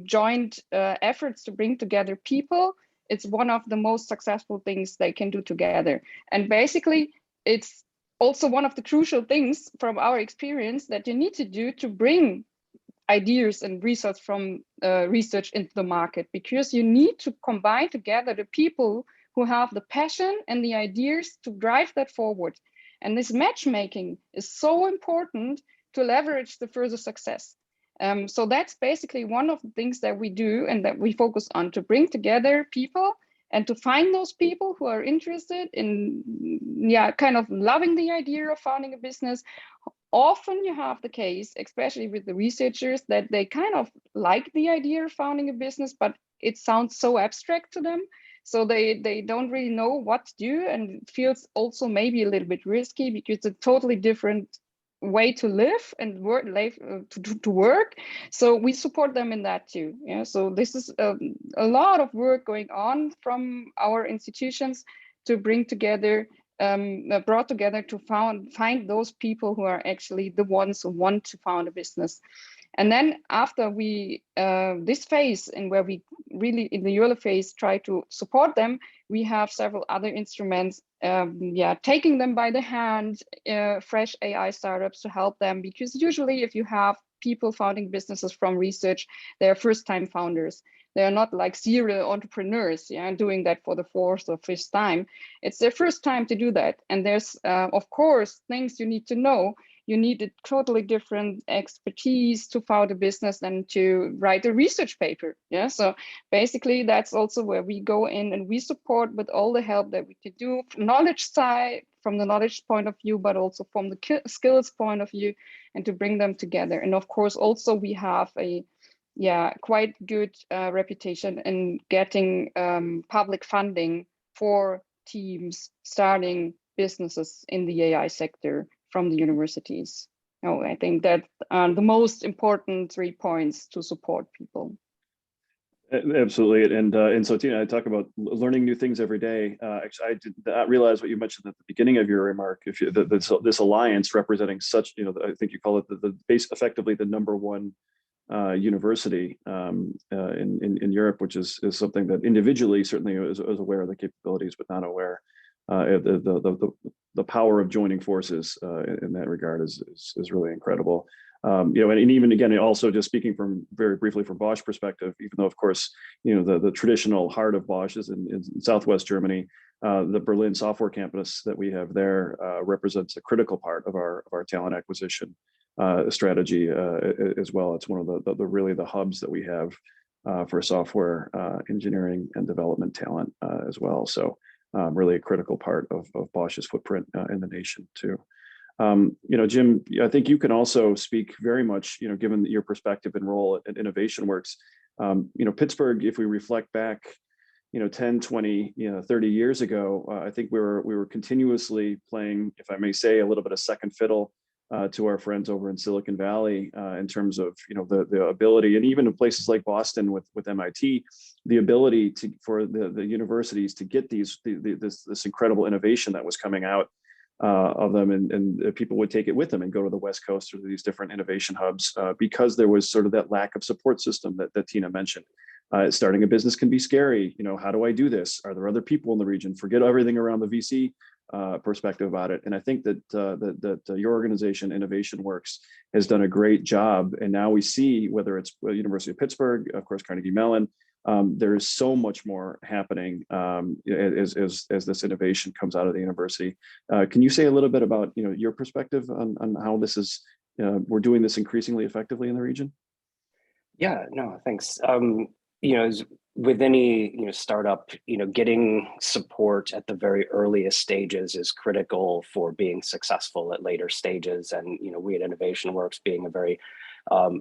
joint efforts to bring together people, it's one of the most successful things they can do together. And basically, it's also one of the crucial things from our experience that you need to do to bring ideas and research from research into the market, because you need to combine together the people who have the passion and the ideas to drive that forward. And this matchmaking is so important to leverage the further success. So that's basically one of the things that we do and that we focus on, to bring together people and to find those people who are interested in, kind of loving the idea of founding a business. Often you have the case, especially with the researchers, that they kind of like the idea of founding a business, but it sounds so abstract to them. So they don't really know what to do, and it feels also maybe a little bit risky, because it's a totally different way to live and work, to work. So we support them in that too. Yeah. So this is a lot of work going on from our institutions to bring together, brought together to find those people who are actually the ones who want to found a business. And then after we this phase, and where we really in the early phase try to support them, we have several other instruments, taking them by the hand, fresh AI startups to help them, because usually if you have people founding businesses from research, they're first-time founders. They're not like serial entrepreneurs, doing that for the 4th or 5th time. It's their first time to do that. And there's, of course, things you need to know. You need a totally different expertise to found a business than to write a research paper. Yeah, so basically that's also where we go in and we support with all the help that we can do, from knowledge side, from the knowledge point of view, but also from the skills point of view, and to bring them together. And of course, also we have a quite good reputation in getting public funding for teams starting businesses in the AI sector from the universities. I think that are the most important 3 points to support people. Absolutely, and so Tina, I talk about learning new things every day. Actually, I did not realize what you mentioned at the beginning of your remark. If you, this alliance representing such, I think you call it the base, effectively the #1 university in Europe, which is something that individually certainly is aware of the capabilities, but not aware the power of joining forces in that regard is really incredible. And even again, also just speaking from very briefly from Bosch perspective, even though of course, the traditional heart of Bosch is in Southwest Germany, the Berlin software campus that we have there represents a critical part of our talent acquisition strategy as well. It's one of the really the hubs that we have for software engineering and development talent as well. So really a critical part of Bosch's footprint in the nation too. Jim, I think you can also speak very much, given your perspective and role at InnovationWorks. Pittsburgh, if we reflect back, 10, 20, 30 years ago, I think we were continuously playing, if I may say, a little bit of second fiddle to our friends over in Silicon Valley in terms of, the ability, and even in places like Boston with MIT, the ability for the universities to get this incredible innovation that was coming out of them, and people would take it with them and go to the West Coast or these different innovation hubs because there was sort of that lack of support system that Tina mentioned. Starting a business can be scary. How do I do this? Are there other people in the region? Forget everything around the VC perspective about it. And I think that your organization, InnovationWorks, has done a great job. And now we see, whether it's University of Pittsburgh, of course, Carnegie Mellon, there is so much more happening as this innovation comes out of the university. Can you say a little bit about your perspective on how this is we're doing this increasingly effectively in the region? Yeah, no, thanks. As with any startup, getting support at the very earliest stages is critical for being successful at later stages. And we at InnovationWorks, being a very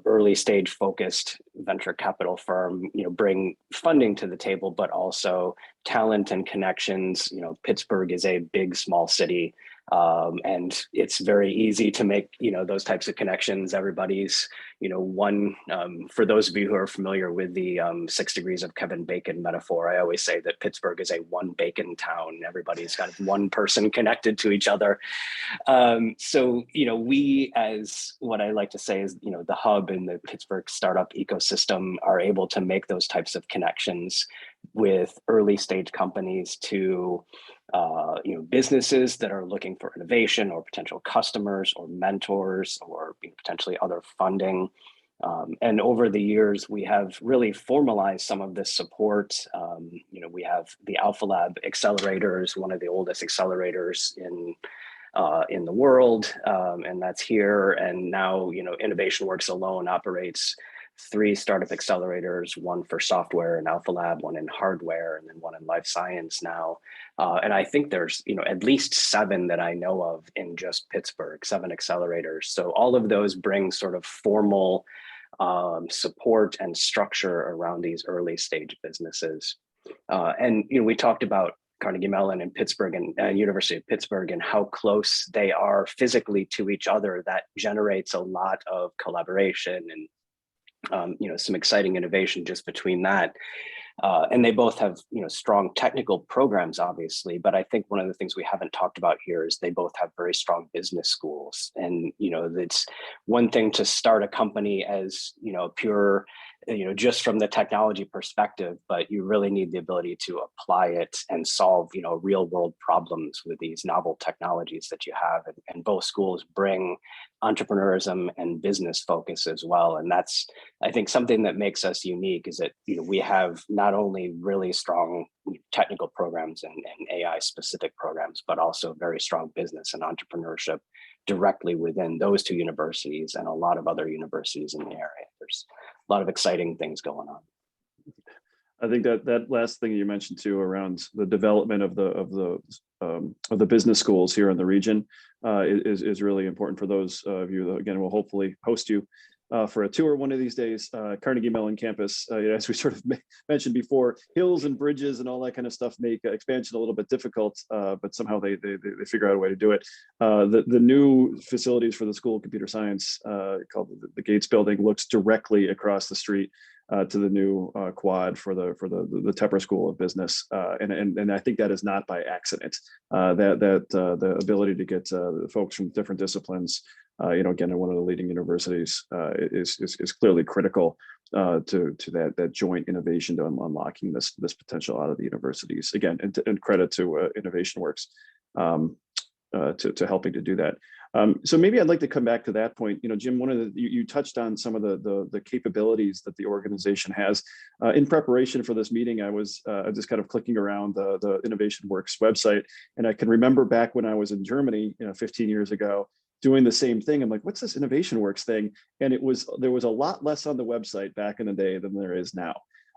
early stage focused venture capital firm, bring funding to the table, but also talent and connections. Pittsburgh is a big, small city, and it's very easy to make those types of connections. Everybody's one. For those of you who are familiar with the 6 degrees of Kevin Bacon metaphor, I always say that Pittsburgh is a one bacon town. Everybody's kind of one person connected to each other. So we, as what I like to say is the hub in the Pittsburgh startup ecosystem, are able to make those types of connections with early stage companies to businesses that are looking for innovation, or potential customers or mentors, or potentially other funding. And over the years, we have really formalized some of this support. We have the Alpha Lab accelerators, one of the oldest accelerators in the world, and that's here. And now, InnovationWorks alone operates 3 startup accelerators, one for software in Alpha Lab, one in hardware, and then one in life science now. And I think there's, at least 7 that I know of in just Pittsburgh, 7 accelerators. So all of those bring sort of formal support and structure around these early stage businesses. And we talked about Carnegie Mellon and Pittsburgh and University of Pittsburgh and how close they are physically to each other. That generates a lot of collaboration and some exciting innovation just between that. And they both have, strong technical programs, obviously, but I think one of the things we haven't talked about here is they both have very strong business schools. And, it's one thing to start a company as, pure, just from the technology perspective, but you really need the ability to apply it and solve, real world problems with these novel technologies that you have. And both schools bring entrepreneurism and business focus as well. And that's, I think, something that makes us unique, is that, we have not only really strong technical programs and AI specific programs, but also very strong business and entrepreneurship directly within those 2 universities and a lot of other universities in the area. There's a lot of exciting things going on. I think that last thing you mentioned too, around the development of the business schools here in the region, is really important for those of you that, again, will hopefully host you for a tour one of these days. Carnegie Mellon campus, as we sort of mentioned before, hills and bridges and all that kind of stuff make expansion a little bit difficult, but somehow they figure out a way to do it. The new facilities for the School of Computer Science, called the Gates Building, looks directly across the street to the new quad for the Tepper School of Business, and I think that is not by accident. That the ability to get folks from different disciplines again, in one of the leading universities, is clearly critical to that joint innovation to unlocking this potential out of the universities. Again, and credit to InnovationWorks to helping to do that. So maybe I'd like to come back to that point. Jim, one of you touched on some of the capabilities that the organization has. In preparation for this meeting, I was just kind of clicking around the InnovationWorks website, and I can remember back when I was in Germany, 15 years ago, doing the same thing. I'm like, what's this InnovationWorks thing? And there was a lot less on the website back in the day than there is now.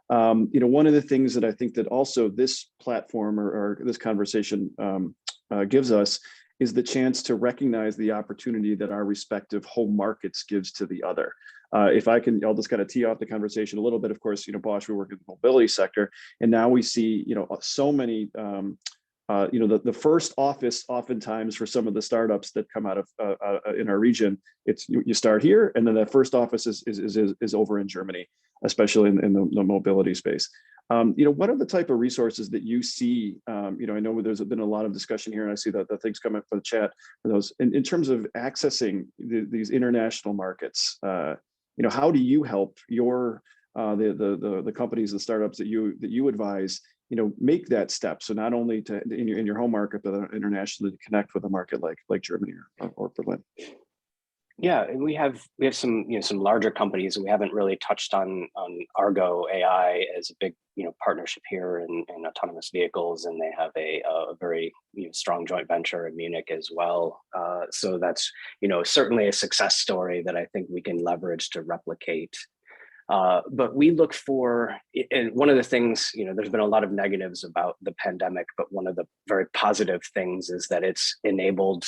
One of the things that I think that also this platform or this conversation gives us is the chance to recognize the opportunity that our respective home markets gives to the other. If I can, I'll just kind of tee off the conversation a little bit. Of course, Bosch, we work in the mobility sector, and now we see, so many, the first office oftentimes for some of the startups that come out of in our region, it's you start here, and then that first office is over in Germany, especially in the mobility space. What are the type of resources that you see? I know there's been a lot of discussion here, and I see that the things come up for the chat for those. In terms of accessing these international markets, how do you help your the companies, the startups that you advise, make that step? So not only in your home market, but internationally to connect with a market like Germany or Berlin. Yeah, and we have some some larger companies. We haven't really touched on Argo AI as a big partnership here in autonomous vehicles, and they have a very strong joint venture in Munich as well. So that's certainly a success story that I think we can leverage to replicate. But we look for, and one of the things, there's been a lot of negatives about the pandemic, but one of the very positive things is that it's enabled,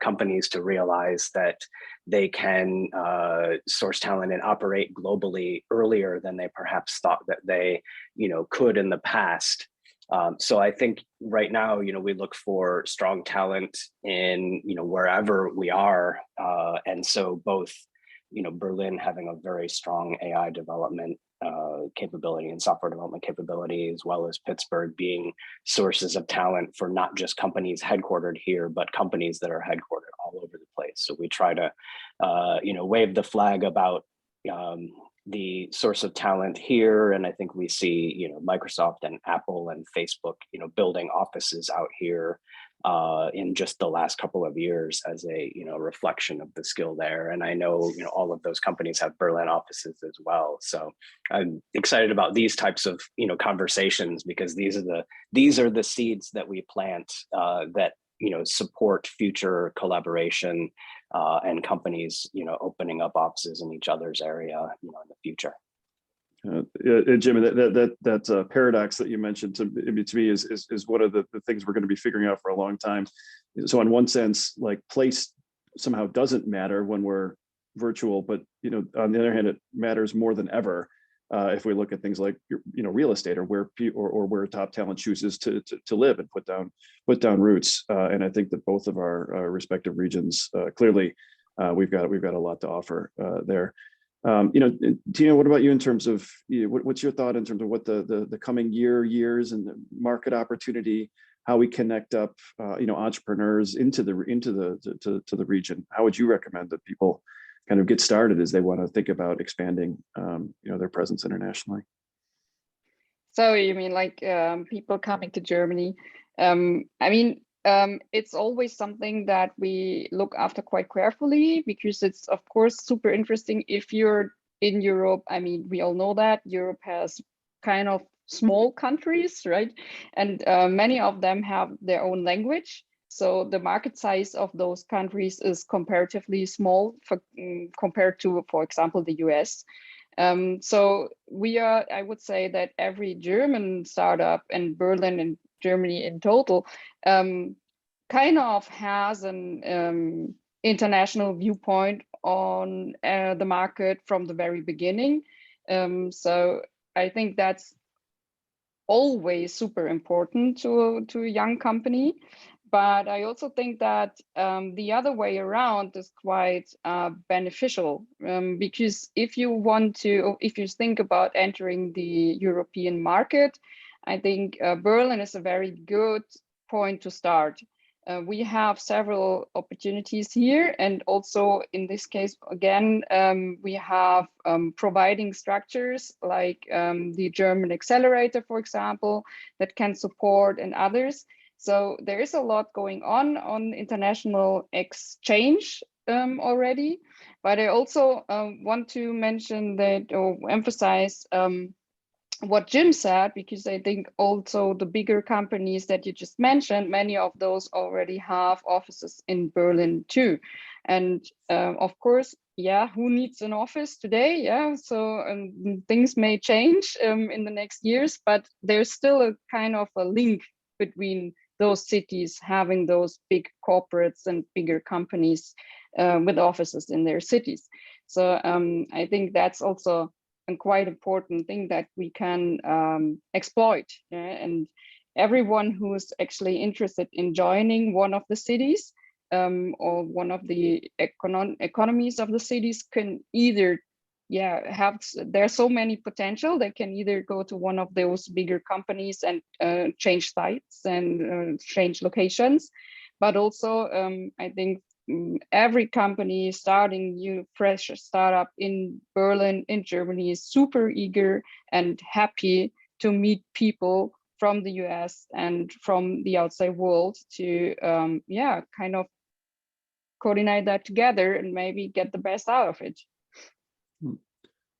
companies to realize that they can source talent and operate globally earlier than they perhaps thought that they, could in the past. So I think right now, we look for strong talent in, wherever we are. And so both Berlin having a very strong AI development capability and software development capability, as well as Pittsburgh being sources of talent for not just companies headquartered here, but companies that are headquartered all over the place. So we try to, wave the flag about the source of talent here. And I think we see, Microsoft and Apple and Facebook, building offices out here in just the last couple of years as a reflection of the skill there. And I know all of those companies have Berlin offices as well. So I'm excited about these types of conversations, because these are the seeds that we plant that support future collaboration and companies opening up offices in each other's area in the future. Jim, that paradox that you mentioned to me is one of the things we're going to be figuring out for a long time. So in one sense, like place somehow doesn't matter when we're virtual, but on the other hand, it matters more than ever if we look at things like real estate, or where top talent chooses to live and put down roots. And I think that both of our respective regions clearly we've got a lot to offer there. Tina, what about you in terms of what's your thought in terms of what the coming years and the market opportunity, how we connect up entrepreneurs into the region? How would you recommend that people kind of get started as they want to think about expanding their presence internationally? So you mean like people coming to Germany? It's always something that we look after quite carefully, because it's of course super interesting if you're in Europe. We all know that Europe has kind of small countries, right? And many of them have their own language. So the market size of those countries is comparatively small compared to, for example, the US. So I would say that every German startup in Berlin and Germany in total kind of has an international viewpoint on the market from the very beginning. So I think that's always super important to a young company. But I also think that the other way around is quite beneficial, because if you think about entering the European market, I think Berlin is a very good point to start. we have several opportunities here, and also in this case, again, we have providing structures like the German accelerator, for example, that can support, and others. So there is a lot going on international exchange already, but I also want to mention that, or emphasize what Jim said, because I think also the bigger companies that you just mentioned, many of those already have offices in Berlin too. And of course, yeah, who needs an office today? Yeah, so things may change in the next years, but there's still a kind of a link between those cities having those big corporates and bigger companies with offices in their cities. So I think that's also a quite important thing that we can exploit. And everyone who's actually interested in joining one of the cities or one of the economies of the cities can either have, there's so many potential, they can either go to one of those bigger companies and change sites and change locations, but also I think every company starting new fresh startup in Berlin, in Germany, is super eager and happy to meet people from the US and from the outside world to kind of coordinate that together and maybe get the best out of it.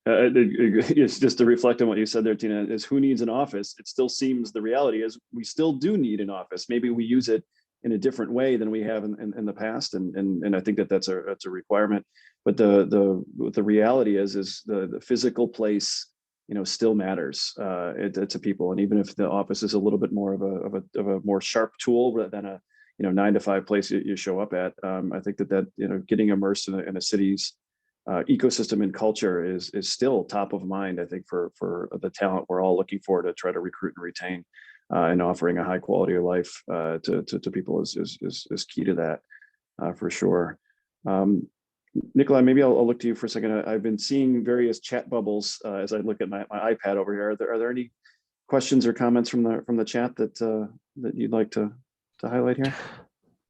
It's just to reflect on what you said there, Tina, is who needs an office? It still seems the reality is we still do need an office. Maybe we use it in a different way than we have in the past, and I think that's a requirement. But the reality is the physical place, still matters to people. And even if the office is a little bit more of a more sharp tool rather than a 9 to 5 place you show up at, I think that getting immersed in a city's ecosystem and culture is still top of mind, I think, for the talent we're all looking for to try to recruit and retain, and offering a high quality of life to people is key to that, for sure. Nikolai, maybe I'll look to you for a second. I've been seeing various chat bubbles as I look at my iPad over here. Are there any questions or comments from the chat that you'd like to highlight here?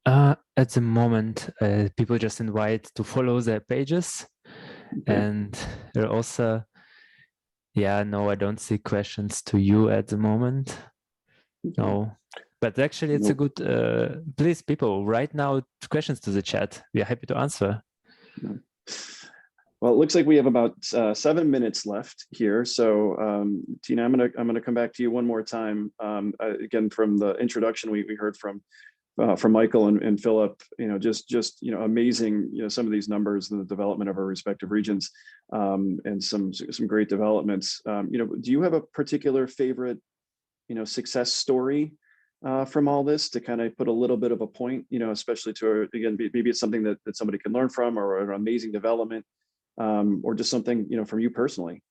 At the moment, people just invite to follow their pages. Okay. And there are also, no, I don't see questions to you at the moment. Okay. No, but actually it's a good, please people, write now questions to the chat. We are happy to answer. Well, it looks like we have about 7 minutes left here. So Tina, I'm gonna come back to you one more time. Again, from the introduction, we heard from Michael and Phillipp, just amazing, some of these numbers and the development of our respective regions, and some great developments. Do you have a particular favorite, success story from all this to kind of put a little bit of a point, especially to, again, maybe it's something that somebody can learn from, or an amazing development, or just something, from you personally?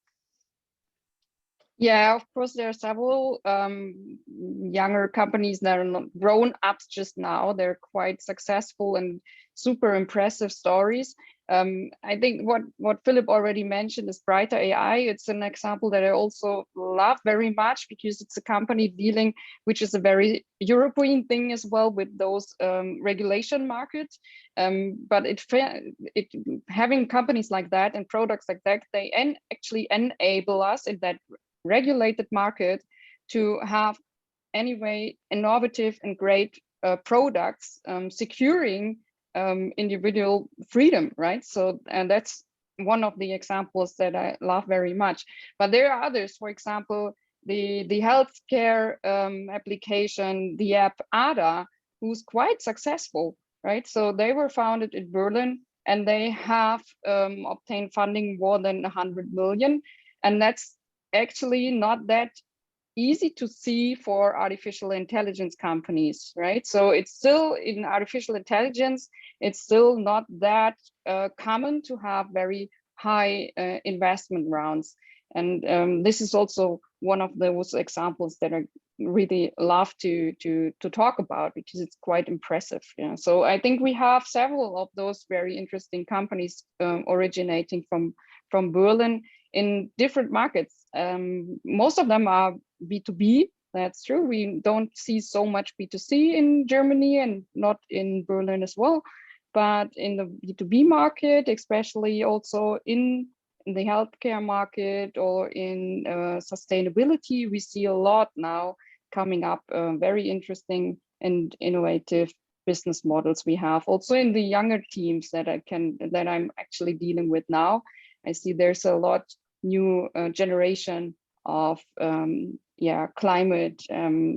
Yeah, of course, there are several younger companies that are not grown up just now. They're quite successful and super impressive stories. I think what Phillipp already mentioned is Brighter AI. It's an example that I also love very much because it's a company which is a very European thing as well, with those regulation markets. But having companies like that and products like that, they actually enable us in that regulated market to have anyway innovative and great products, securing individual freedom, right? So, and that's one of the examples that I love very much. But there are others. For example, the healthcare application, the app ADA, who's quite successful, right? So they were founded in Berlin, and they have obtained funding more than 100 million, and that's actually not that easy to see for artificial intelligence companies, right? So it's still, in artificial intelligence, it's still not that common to have very high investment rounds. And this is also one of those examples that I really love to talk about, because it's quite impressive. Yeah. So I think we have several of those very interesting companies originating from Berlin in different markets. Most of them are B2B, That's true. We don't see so much B2C in Germany and not in Berlin as well, but in the B2B market, especially also in the healthcare market or in sustainability, we see a lot now coming up, very interesting and innovative business models we have. Also in the younger teams that I'm actually dealing with now, I see there's a lot new generation of climate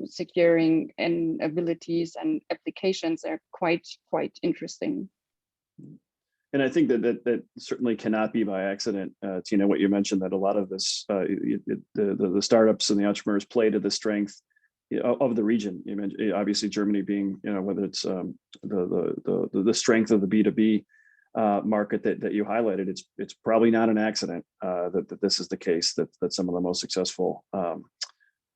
securing and abilities and applications are quite interesting. And I think that certainly cannot be by accident, Tina, what you mentioned, that a lot of this, the startups and the entrepreneurs play to the strength of the region. You mentioned, obviously Germany being, whether it's the strength of the B2B market that you highlighted, it's probably not an accident that this is the case, that some of the most successful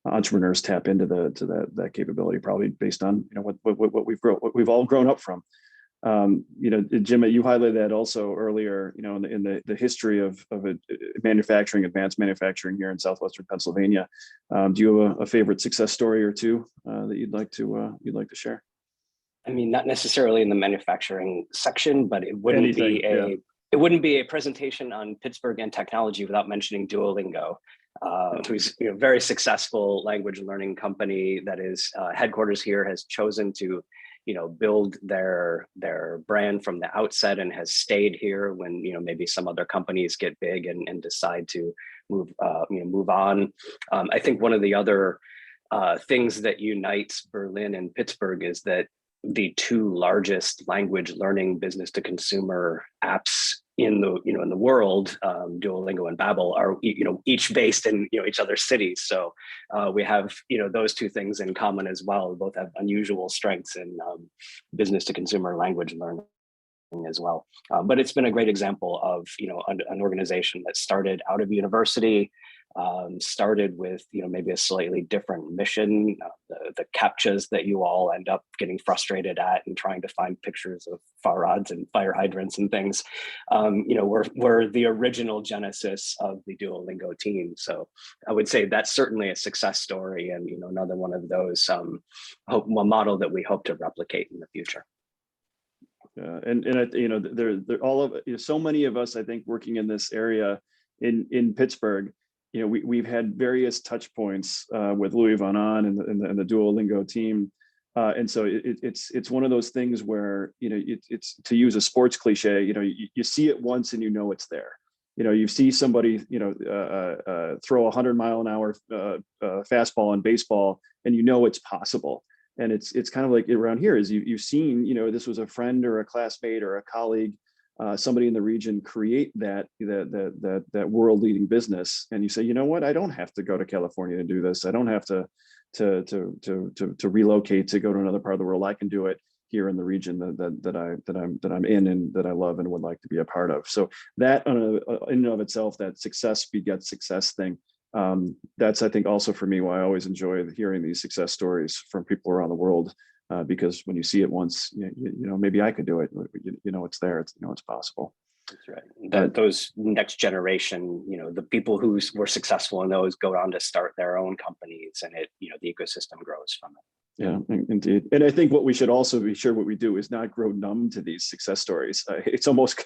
entrepreneurs tap into that capability, probably based on what we've all grown up from. Jim, you highlighted that also earlier, in the history of manufacturing, advanced manufacturing here in southwestern Pennsylvania. Do you have a favorite success story or two that you'd like to share? I mean, not necessarily in the manufacturing section, but it wouldn't be a presentation on Pittsburgh and technology without mentioning Duolingo, who's a very successful language learning company that is headquarters here, has chosen to build their brand from the outset and has stayed here when maybe some other companies get big and decide to move on. I think one of the other things that unites Berlin and Pittsburgh is that the two largest language learning business to consumer apps in the world, Duolingo and Babbel, are each based in each other's cities. So we have those two things in common as well. We both have unusual strengths in business to consumer language learning as well. But it's been a great example of an organization that started out of university, started with maybe a slightly different mission, the CAPTCHAs that you all end up getting frustrated at and trying to find pictures of fire rods and fire hydrants and things, were the original genesis of the Duolingo team. So I would say that's certainly a success story, and another one of those a model that we hope to replicate in the future. And they're all of so many of us, I think, working in this area in Pittsburgh. We've had various touch points with Louis Van Ahn and the Duolingo team, and so it's one of those things where it's, to use a sports cliche, you see it once and it's there. You see somebody throw a 100-mile-an-hour fastball in baseball, and it's possible. And it's kind of like around here is you've seen this was a friend or a classmate or a colleague, somebody in the region create that world-leading business, and you say, what, I don't have to go to California to do this. I don't have to relocate to go to another part of the world. I can do it here in the region that I'm in and that I love and would like to be a part of. So that in and of itself, that success begets success thing. That's, I think, also for me why I always enjoy hearing these success stories from people around the world, because when you see it once, maybe I could do it. It's there. It's possible. That's right. Those next generation, the people who were successful in those go on to start their own companies, and the ecosystem grows from it. Yeah, indeed. And I think what we should also be sure what we do is not grow numb to these success stories. It's almost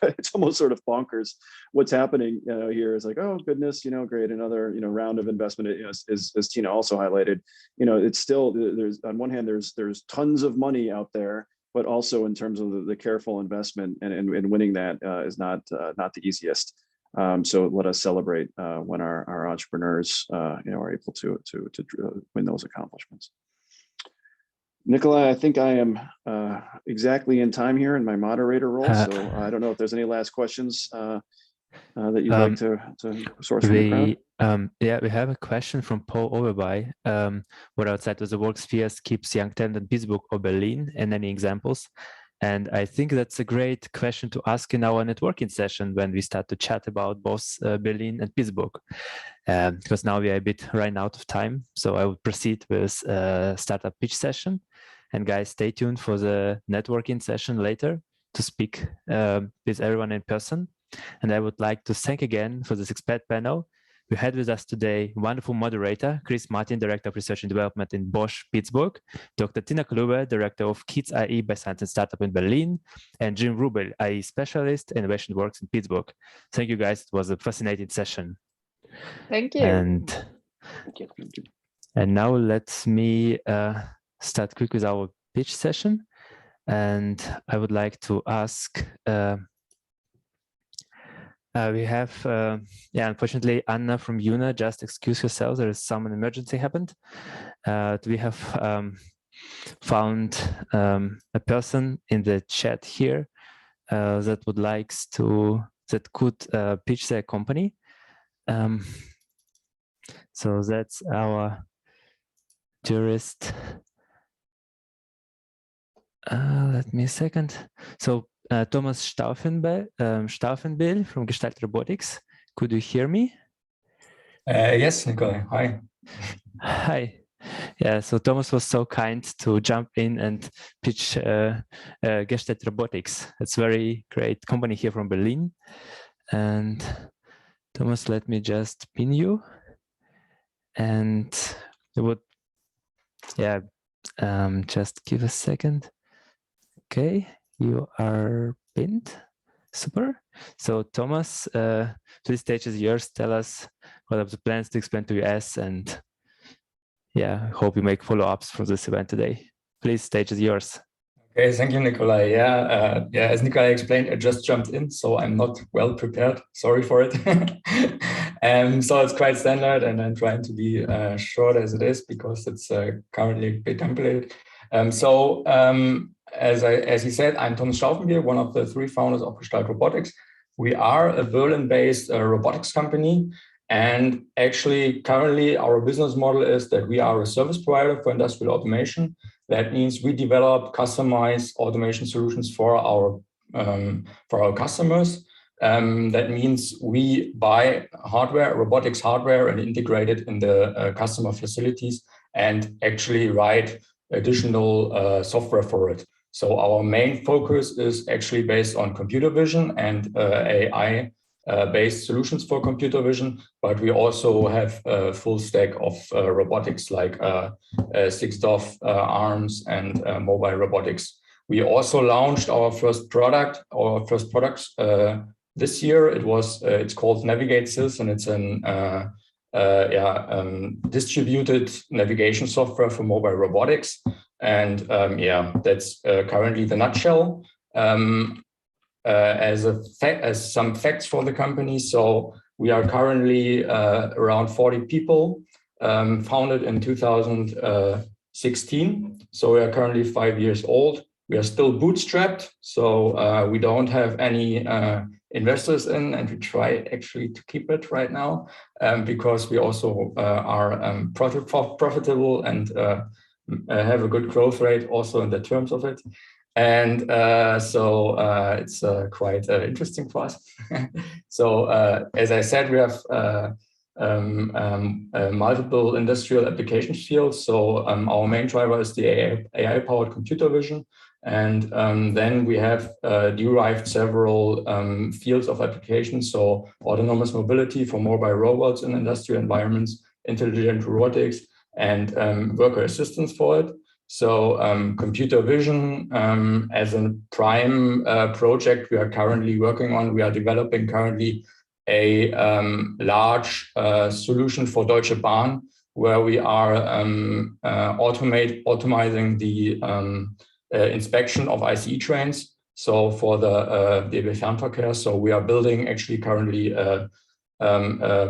sort of bonkers. What's happening here is like, oh goodness, great, another round of investment. As Tina also highlighted, it's still, there's on one hand there's tons of money out there, but also in terms of the careful investment and winning that is not the easiest. So let us celebrate when our entrepreneurs are able to win those accomplishments. Nikolai, I think I am exactly in time here in my moderator role. So I don't know if there's any last questions that you'd like to source from the crowd. We have a question from Paul Overby. What outside of the work spheres keeps young talent in Pittsburgh or Berlin, and any examples? And I think that's a great question to ask in our networking session when we start to chat about both Berlin and Pittsburgh. Because now we are a bit running out of time. So I will proceed with a startup pitch session. And guys, stay tuned for the networking session later to speak with everyone in person. And I would like to thank again for this expert panel, We had with us today wonderful moderator, Chris Martin, Director of Research and Development in Bosch, Pittsburgh, Dr. Tina Klube, Director of Kids IE by Science and Startup in Berlin, and Jim Rubel, IE Specialist, Innovation Works in Pittsburgh. Thank you guys. It was a fascinating session. Thank you. And now let me start quick with our pitch session. And I would like to ask, we have, unfortunately, Anna from UNA just excused herself. There is some emergency happened. We have found a person in the chat here that would like to, that could pitch their company. So that's our tourist. Let me a second. So Thomas Stauffenbill from Gestalt Robotics. Could you hear me? Yes, Nikolai. Hi. Hi. Yeah, so Thomas was so kind to jump in and pitch Gestalt Robotics. It's a very great company here from Berlin. And Thomas, let me just pin you. And it would, just give a second. Okay, you are pinned. Super. So Thomas, this stage is yours. Tell us what are the plans to expand to US, and I hope you make follow-ups from this event today. Please, stage is yours. Okay, thank you, Nikolai. As Nikolai explained, I just jumped in, so I'm not well prepared. Sorry for it. So it's quite standard, and I'm trying to be short as it is because it's currently a bit templated. As he said, I'm Thomas Stauffenbill, one of the 3 founders of Gestalt Robotics. We are a Berlin-based robotics company. And actually, currently, our business model is that we are a service provider for industrial automation. That means we develop customized automation solutions for our customers. That means we buy hardware, robotics hardware, and integrate it in the customer facilities and actually write additional software for it. So our main focus is actually based on computer vision and AI-based solutions for computer vision, but we also have a full stack of robotics like 6DoF arms and mobile robotics. We also launched our first products this year. It's called NavigateSys, and it's an distributed navigation software for mobile robotics. And that's currently the nutshell. As some facts for the company, so we are currently around 40 people, founded in 2016. So we are currently 5 years old. We are still bootstrapped, so we don't have any investors in, and we try actually to keep it right now because we also are profitable and have a good growth rate also in the terms of it. And so it's quite interesting for us. So as I said, we have multiple industrial application fields. So our main driver is the AI-powered computer vision. And then we have derived several fields of applications. So autonomous mobility for mobile robots in industrial environments, intelligent robotics, and worker assistance for it. So computer vision as a prime project we are currently working on. We are developing currently a large solution for Deutsche Bahn, where we are automizing the inspection of ICE trains. So for the DB Fernverkehr, so we are building actually currently a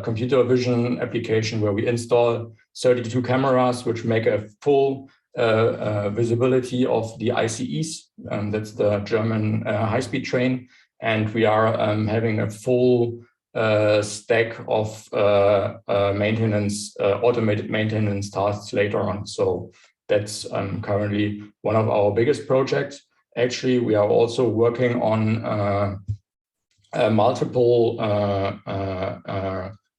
computer vision application where we install 32 cameras, which make a full visibility of the ICEs. That's the German high-speed train. And we are having a full stack of maintenance, automated maintenance tasks later on. So that's currently one of our biggest projects. Actually, we are also working on multiple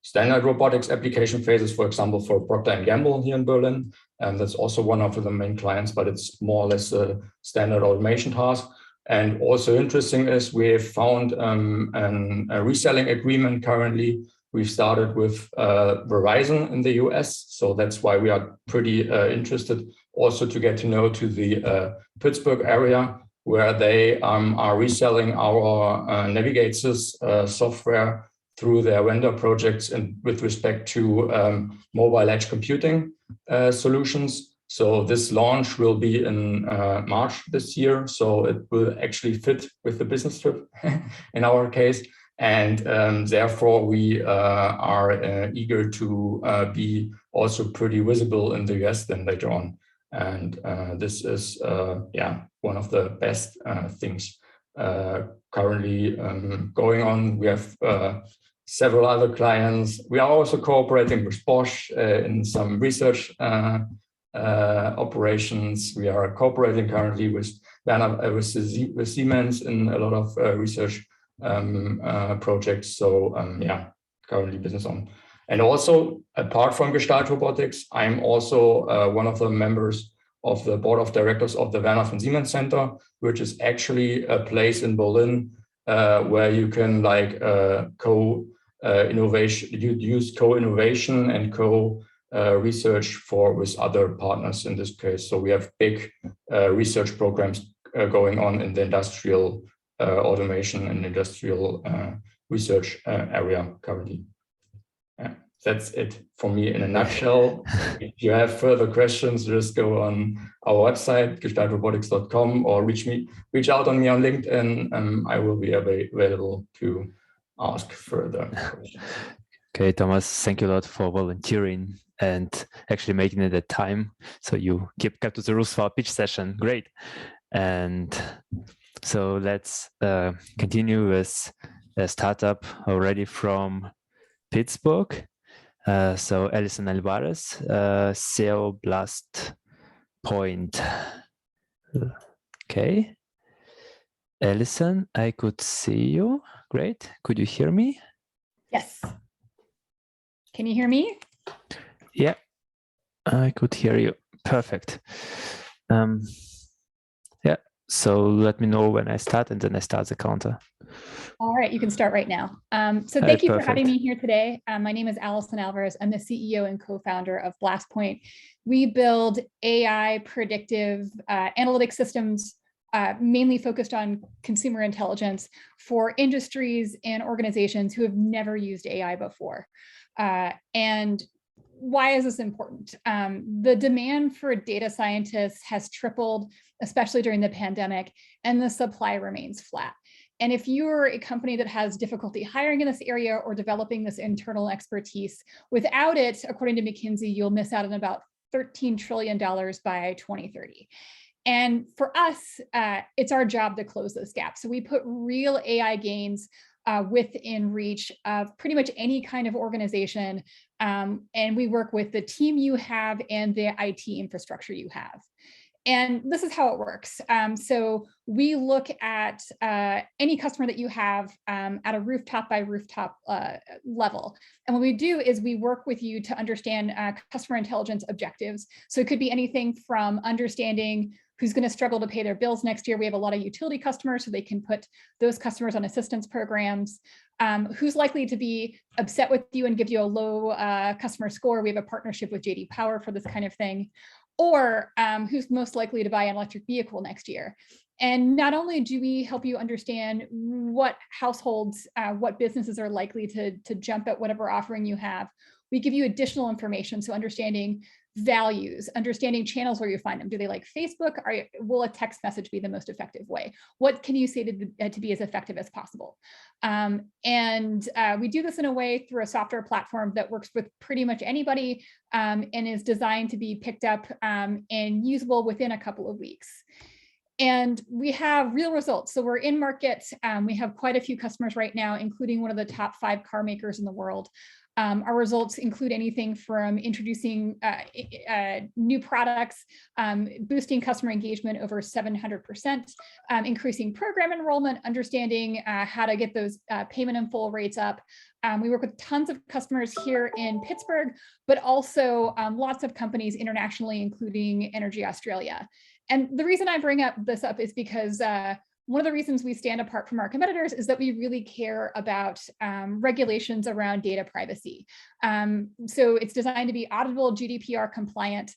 standard robotics application phases, for example, for Procter & Gamble here in Berlin. And that's also one of the main clients, but it's more or less a standard automation task. And also interesting is we have found a reselling agreement currently We started with Verizon in the US, so that's why we are pretty interested also to get to know to the Pittsburgh area, where they are reselling our Navigators software through their vendor projects and with respect to mobile edge computing solutions. So this launch will be in March this year, so it will actually fit with the business trip in our case. And therefore, we are eager to be also pretty visible in the US then later on. And this is, one of the best things currently going on. We have several other clients. We are also cooperating with Bosch in some research operations. We are cooperating currently with Siemens in a lot of research projects. So currently business on. And also, apart from Gestalt Robotics, I'm also one of the members of the board of directors of the Werner von Siemens Center, which is actually a place in Berlin where you can co-innovation, use co-innovation and co-research with other partners in this case. So we have big research programs going on in the industrial automation and industrial research area currently. That's it for me in a nutshell. If you have further questions, just go on our website, gestaltrobotics.com, or reach out on me on LinkedIn. I will be available to ask further questions. Okay, Thomas, thank you a lot for volunteering and actually making it a time. So you kept to the rules for our pitch session. Great. And so let's continue with a startup already from Pittsburgh. So Alison Alvarez, CEO Blast Point. Okay. Alison, I could see you. Great. Could you hear me? Yes. Can you hear me? Yeah, I could hear you. Perfect. So let me know when I start, and then I start the counter. All right, you can start right now. So thank you for having me here today. My name is Alison Alvarez. I'm the CEO and co-founder of BlastPoint. We build AI predictive analytic systems, mainly focused on consumer intelligence for industries and organizations who have never used AI before. And why is this important? The demand for data scientists has tripled, especially during the pandemic, and the supply remains flat. And if you're a company that has difficulty hiring in this area or developing this internal expertise, without it, according to McKinsey, you'll miss out on about $13 trillion by 2030. And for us, it's our job to close those gaps. So we put real AI gains within reach of pretty much any kind of organization. And we work with the team you have and the IT infrastructure you have. And this is how it works. So we look at any customer that you have at a rooftop by rooftop level. And what we do is we work with you to understand customer intelligence objectives. So it could be anything from understanding who's going to struggle to pay their bills next year. We have a lot of utility customers, so they can put those customers on assistance programs. Who's likely to be upset with you and give you a low customer score. We have a partnership with JD Power for this kind of thing. Or who's most likely to buy an electric vehicle next year. And not only do we help you understand what households, what businesses are likely to jump at whatever offering you have, we give you additional information. So understanding values, understanding channels where you find them. Do they like Facebook? Will a text message be the most effective way? What can you say to be as effective as possible? And we do this in a way through a software platform that works with pretty much anybody and is designed to be picked up and usable within a couple of weeks. And we have real results. So we're in market. We have quite a few customers right now, including one of the top 5 car makers in the world. Our results include anything from introducing new products, boosting customer engagement over 700%, increasing program enrollment, understanding how to get those payment in full rates up. We work with tons of customers here in Pittsburgh, but also lots of companies internationally, including Energy Australia. And the reason I bring this up is because one of the reasons we stand apart from our competitors is that we really care about regulations around data privacy. So it's designed to be auditable, GDPR compliant.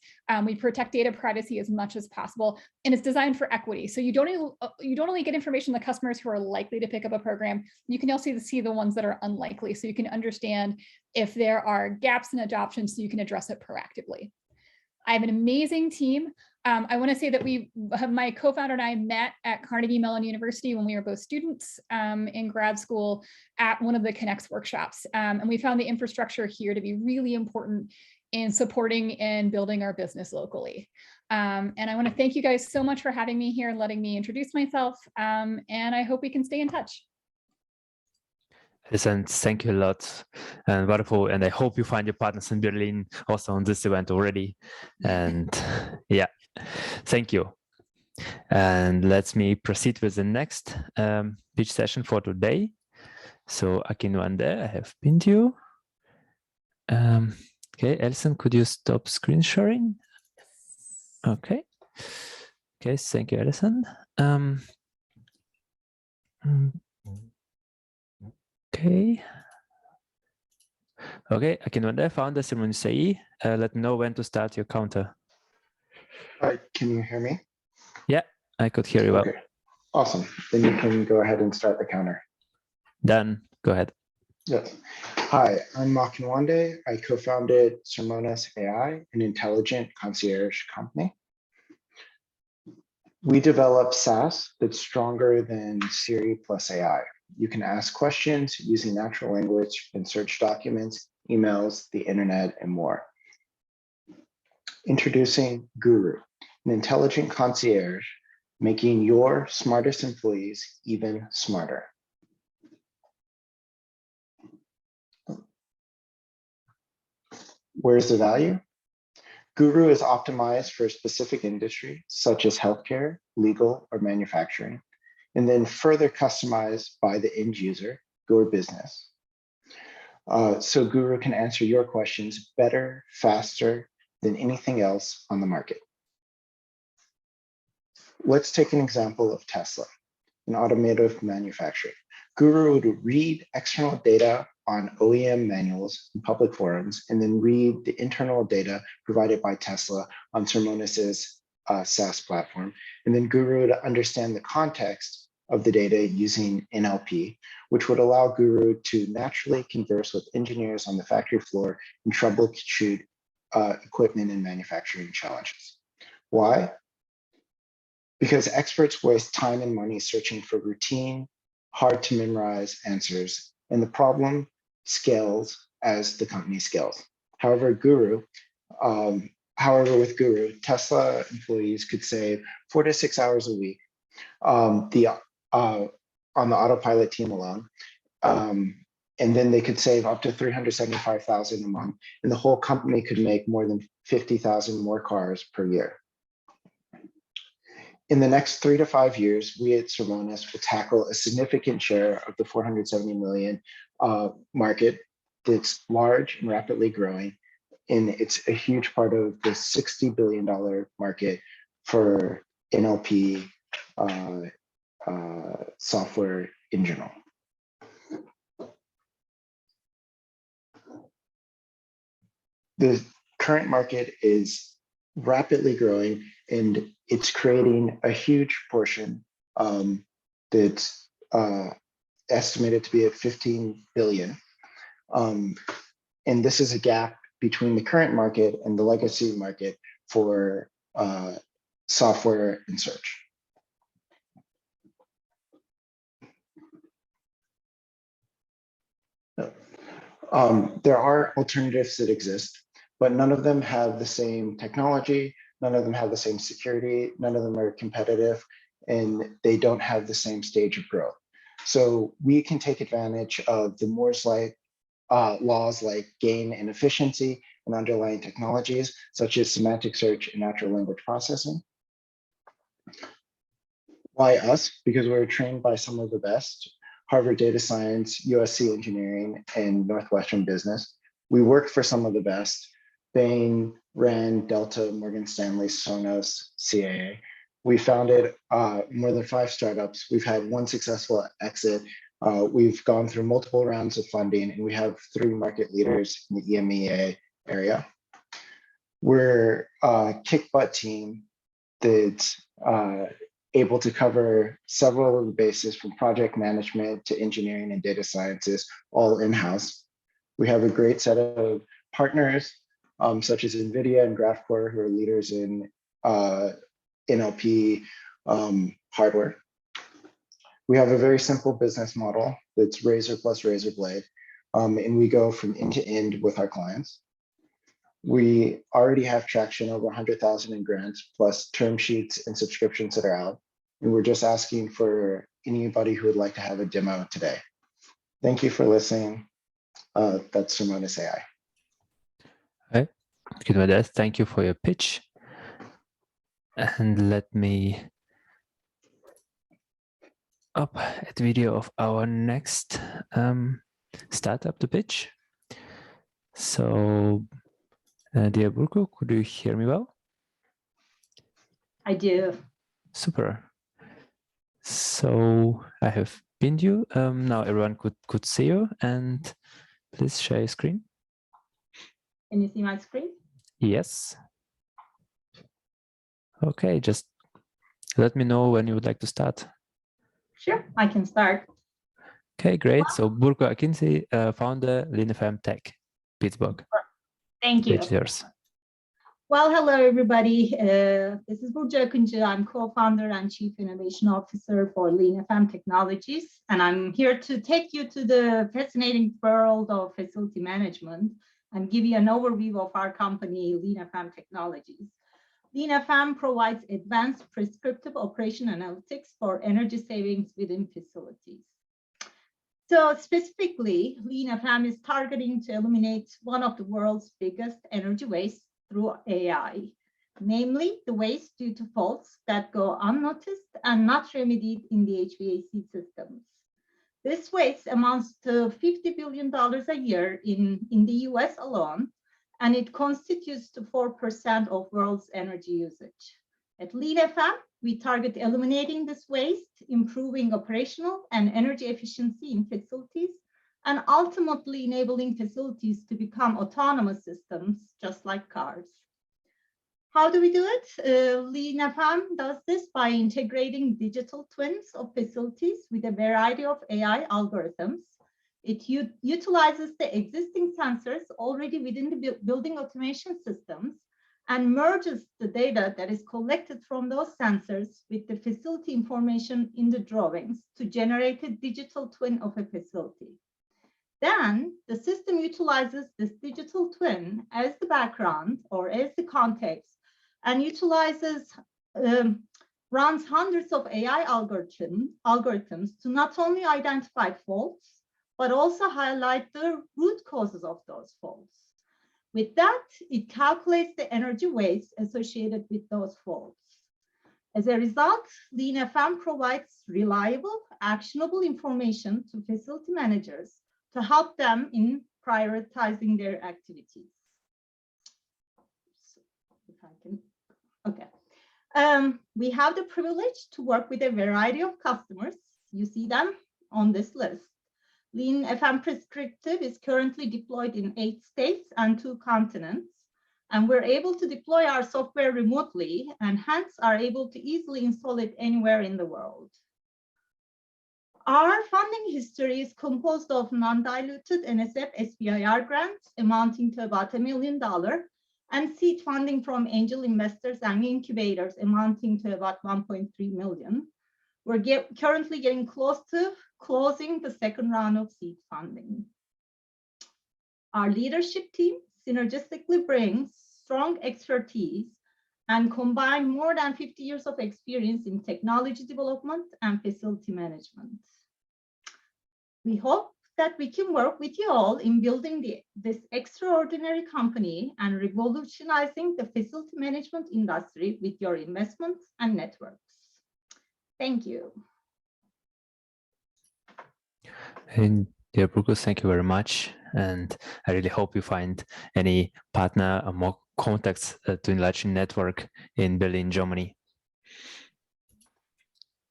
We protect data privacy as much as possible, and it's designed for equity. So you don't only get information on the customers who are likely to pick up a program, you can also see the ones that are unlikely. So you can understand if there are gaps in adoption so you can address it proactively. I have an amazing team. I want to say that my co-founder and I met at Carnegie Mellon University when we were both students in grad school at one of the Connects workshops. And we found the infrastructure here to be really important in supporting and building our business locally. And I want to thank you guys so much for having me here and letting me introduce myself. And I hope we can stay in touch. Listen, thank you a lot, and wonderful. And I hope you find your partners in Berlin also on this event already. And yeah, thank you. And let me proceed with the next pitch session for today. So Akinwande, I have pinned you. Okay, Alison, could you stop screen sharing? Okay. Okay, thank you, Alison. Okay. Okay, Akinwande, founder Simon Sai. Let me know when to start your counter. Hi, can you hear me? Yeah, I could hear you well. Okay, awesome. Then you can go ahead and start the counter. Done. Go ahead. Yes. Hi, I'm Moock Nwande. I co-founded Sermonis AI, an intelligent concierge company. We develop SaaS that's stronger than Siri plus AI. You can ask questions using natural language and search documents, emails, the internet, and more. Introducing Guru, an intelligent concierge, making your smartest employees even smarter. Where's the value? Guru is optimized for a specific industry, such as healthcare, legal, or manufacturing, and then further customized by the end user, your business. So Guru can answer your questions better, faster than anything else on the market. Let's take an example of Tesla, an automotive manufacturer. Guru would read external data on OEM manuals in public forums, and then read the internal data provided by Tesla on Sermonis's SaaS platform. And then Guru would understand the context of the data using NLP, which would allow Guru to naturally converse with engineers on the factory floor and troubleshoot equipment and manufacturing challenges. Why? Because experts waste time and money searching for routine, hard to memorize answers, and the problem scales as the company scales. However, with Guru, Tesla employees could save 4 to 6 hours a week on the autopilot team alone. And then they could save up to $375,000 a month, and the whole company could make more than 50,000 more cars per year. In the next 3 to 5 years, we at Sermonis will tackle a significant share of the 470 million market that's large and rapidly growing. And it's a huge part of the $60 billion market for NLP software in general. The current market is rapidly growing, and it's creating a huge portion that's estimated to be at 15 billion. And this is a gap between the current market and the legacy market for software and search. There are alternatives that exist, but none of them have the same technology, none of them have the same security, none of them are competitive, and they don't have the same stage of growth. So we can take advantage of the Moore's laws like gain and efficiency and underlying technologies, such as semantic search and natural language processing. Why us? Because we're trained by some of the best: Harvard Data Science, USC Engineering, and Northwestern Business. We work for some of the best: Bain, Rand, Delta, Morgan Stanley, Sonos, CAA. We founded more than 5 startups. We've had 1 successful exit. We've gone through multiple rounds of funding, and we have 3 market leaders in the EMEA area. We're a kick butt team that's able to cover several of the bases from project management to engineering and data sciences, all in-house. We have a great set of partners, such as NVIDIA and Graphcore, who are leaders in NLP hardware. We have a very simple business model that's razor plus razor blade, and we go from end to end with our clients. We already have traction over 100,000 in grants, plus term sheets and subscriptions that are out. And we're just asking for anybody who would like to have a demo today. Thank you for listening. That's Simonis AI. Hi, Günther, thank you for your pitch. And let me up a video of our next startup to pitch. So, dear Burko, could you hear me well? I do. Super. So I have pinned you. Now everyone could see you, and please share your screen. Can you see my screen? Yes. Okay, just let me know when you would like to start. Sure, I can start. Okay, great. So Burko Akinci, founder, LeanFM Tech, Pittsburgh. Thank you. It's yours. Well, hello, everybody. This is Burcu Akıncı. I'm co-founder and chief innovation officer for LeanFM Technologies. And I'm here to take you to the fascinating world of facility management and give you an overview of our company, LeanFM Technologies. LeanFM provides advanced prescriptive operation analytics for energy savings within facilities. So specifically, LeanFM is targeting to eliminate one of the world's biggest energy wastes through AI, namely the waste due to faults that go unnoticed and not remedied in the HVAC systems. This waste amounts to $50 billion a year in the US alone, and it constitutes to 4% of world's energy usage. At LeanFM, we target eliminating this waste, improving operational and energy efficiency in facilities, and ultimately enabling facilities to become autonomous systems, just like cars. How do we do it? LeanFM does this by integrating digital twins of facilities with a variety of AI algorithms. It utilizes the existing sensors already within the building automation systems and merges the data that is collected from those sensors with the facility information in the drawings to generate a digital twin of a facility. Then the system utilizes this digital twin as the background or as the context and runs hundreds of AI algorithms to not only identify faults, but also highlight the root causes of those faults. With that, it calculates the energy waste associated with those faults. As a result, LeanFM provides reliable, actionable information to facility managers to help them in prioritizing their activities. So if I can, okay. We have the privilege to work with a variety of customers. You see them on this list. LeanFM Prescriptive is currently deployed in 8 states and 2 continents, and we're able to deploy our software remotely and hence are able to easily install it anywhere in the world. Our funding history is composed of non-diluted NSF SBIR grants amounting to about $1 million and seed funding from angel investors and incubators amounting to about 1.3 million. We're currently getting close to closing the second round of seed funding. Our leadership team synergistically brings strong expertise and combine more than 50 years of experience in technology development and facility management. We hope that we can work with you all in building this extraordinary company and revolutionizing the facility management industry with your investments and networks. Thank you. And dear Burko, thank you very much. And I really hope you find any partner or more contacts to enlarge your network in Berlin, Germany.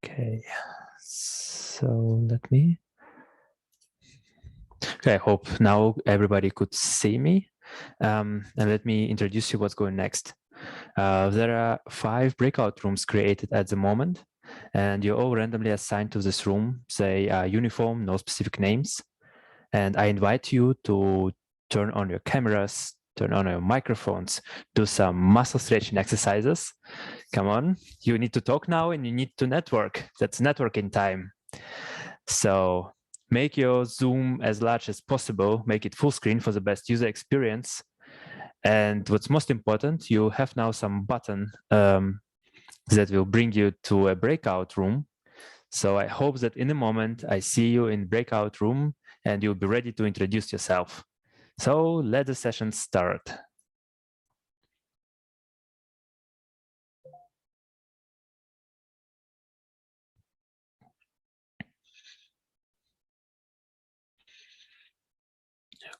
Okay, so let me. Okay, I hope now everybody could see me. And let me introduce you what's going next. There are 5 breakout rooms created at the moment, and you're all randomly assigned to this room, say uniform, no specific names. And I invite you to turn on your cameras, turn on your microphones, do some muscle stretching exercises. Come on, you need to talk now and you need to network. That's networking time. So make your Zoom as large as possible, make it full screen for the best user experience. And what's most important, you have now some button that will bring you to a breakout room. So I hope that in a moment I see you in breakout room and you'll be ready to introduce yourself. So let the session start.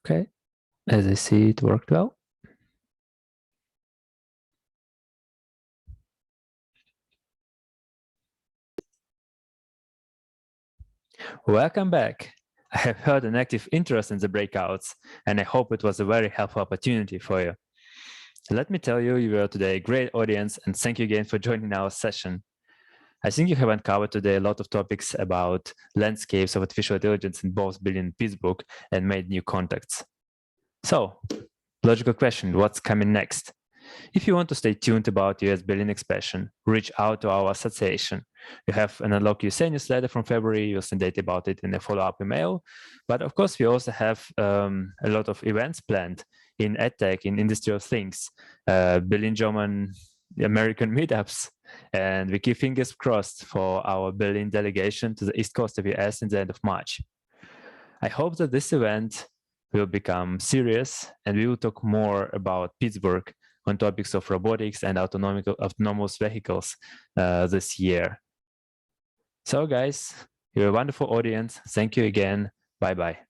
Okay, as I see, it worked well. Welcome back. I have heard an active interest in the breakouts, and I hope it was a very helpful opportunity for you. Let me tell you, you were today a great audience, and thank you again for joining our session. I think you have uncovered today a lot of topics about landscapes of artificial intelligence in both Berlin and Pittsburgh and made new contacts. So, logical question, what's coming next? If you want to stay tuned about US Berlin expansion, reach out to our association. You have an Unlock USA newsletter from February. You'll send data about it in a follow-up email. But of course, we also have a lot of events planned in EdTech, in industrial things, Berlin, German, American meetups. And we keep fingers crossed for our Berlin delegation to the East Coast of US in the end of March. I hope that this event will become serious and we will talk more about Pittsburgh on topics of robotics and autonomous vehicles this year. So guys, you're a wonderful audience. Thank you again. Bye-bye.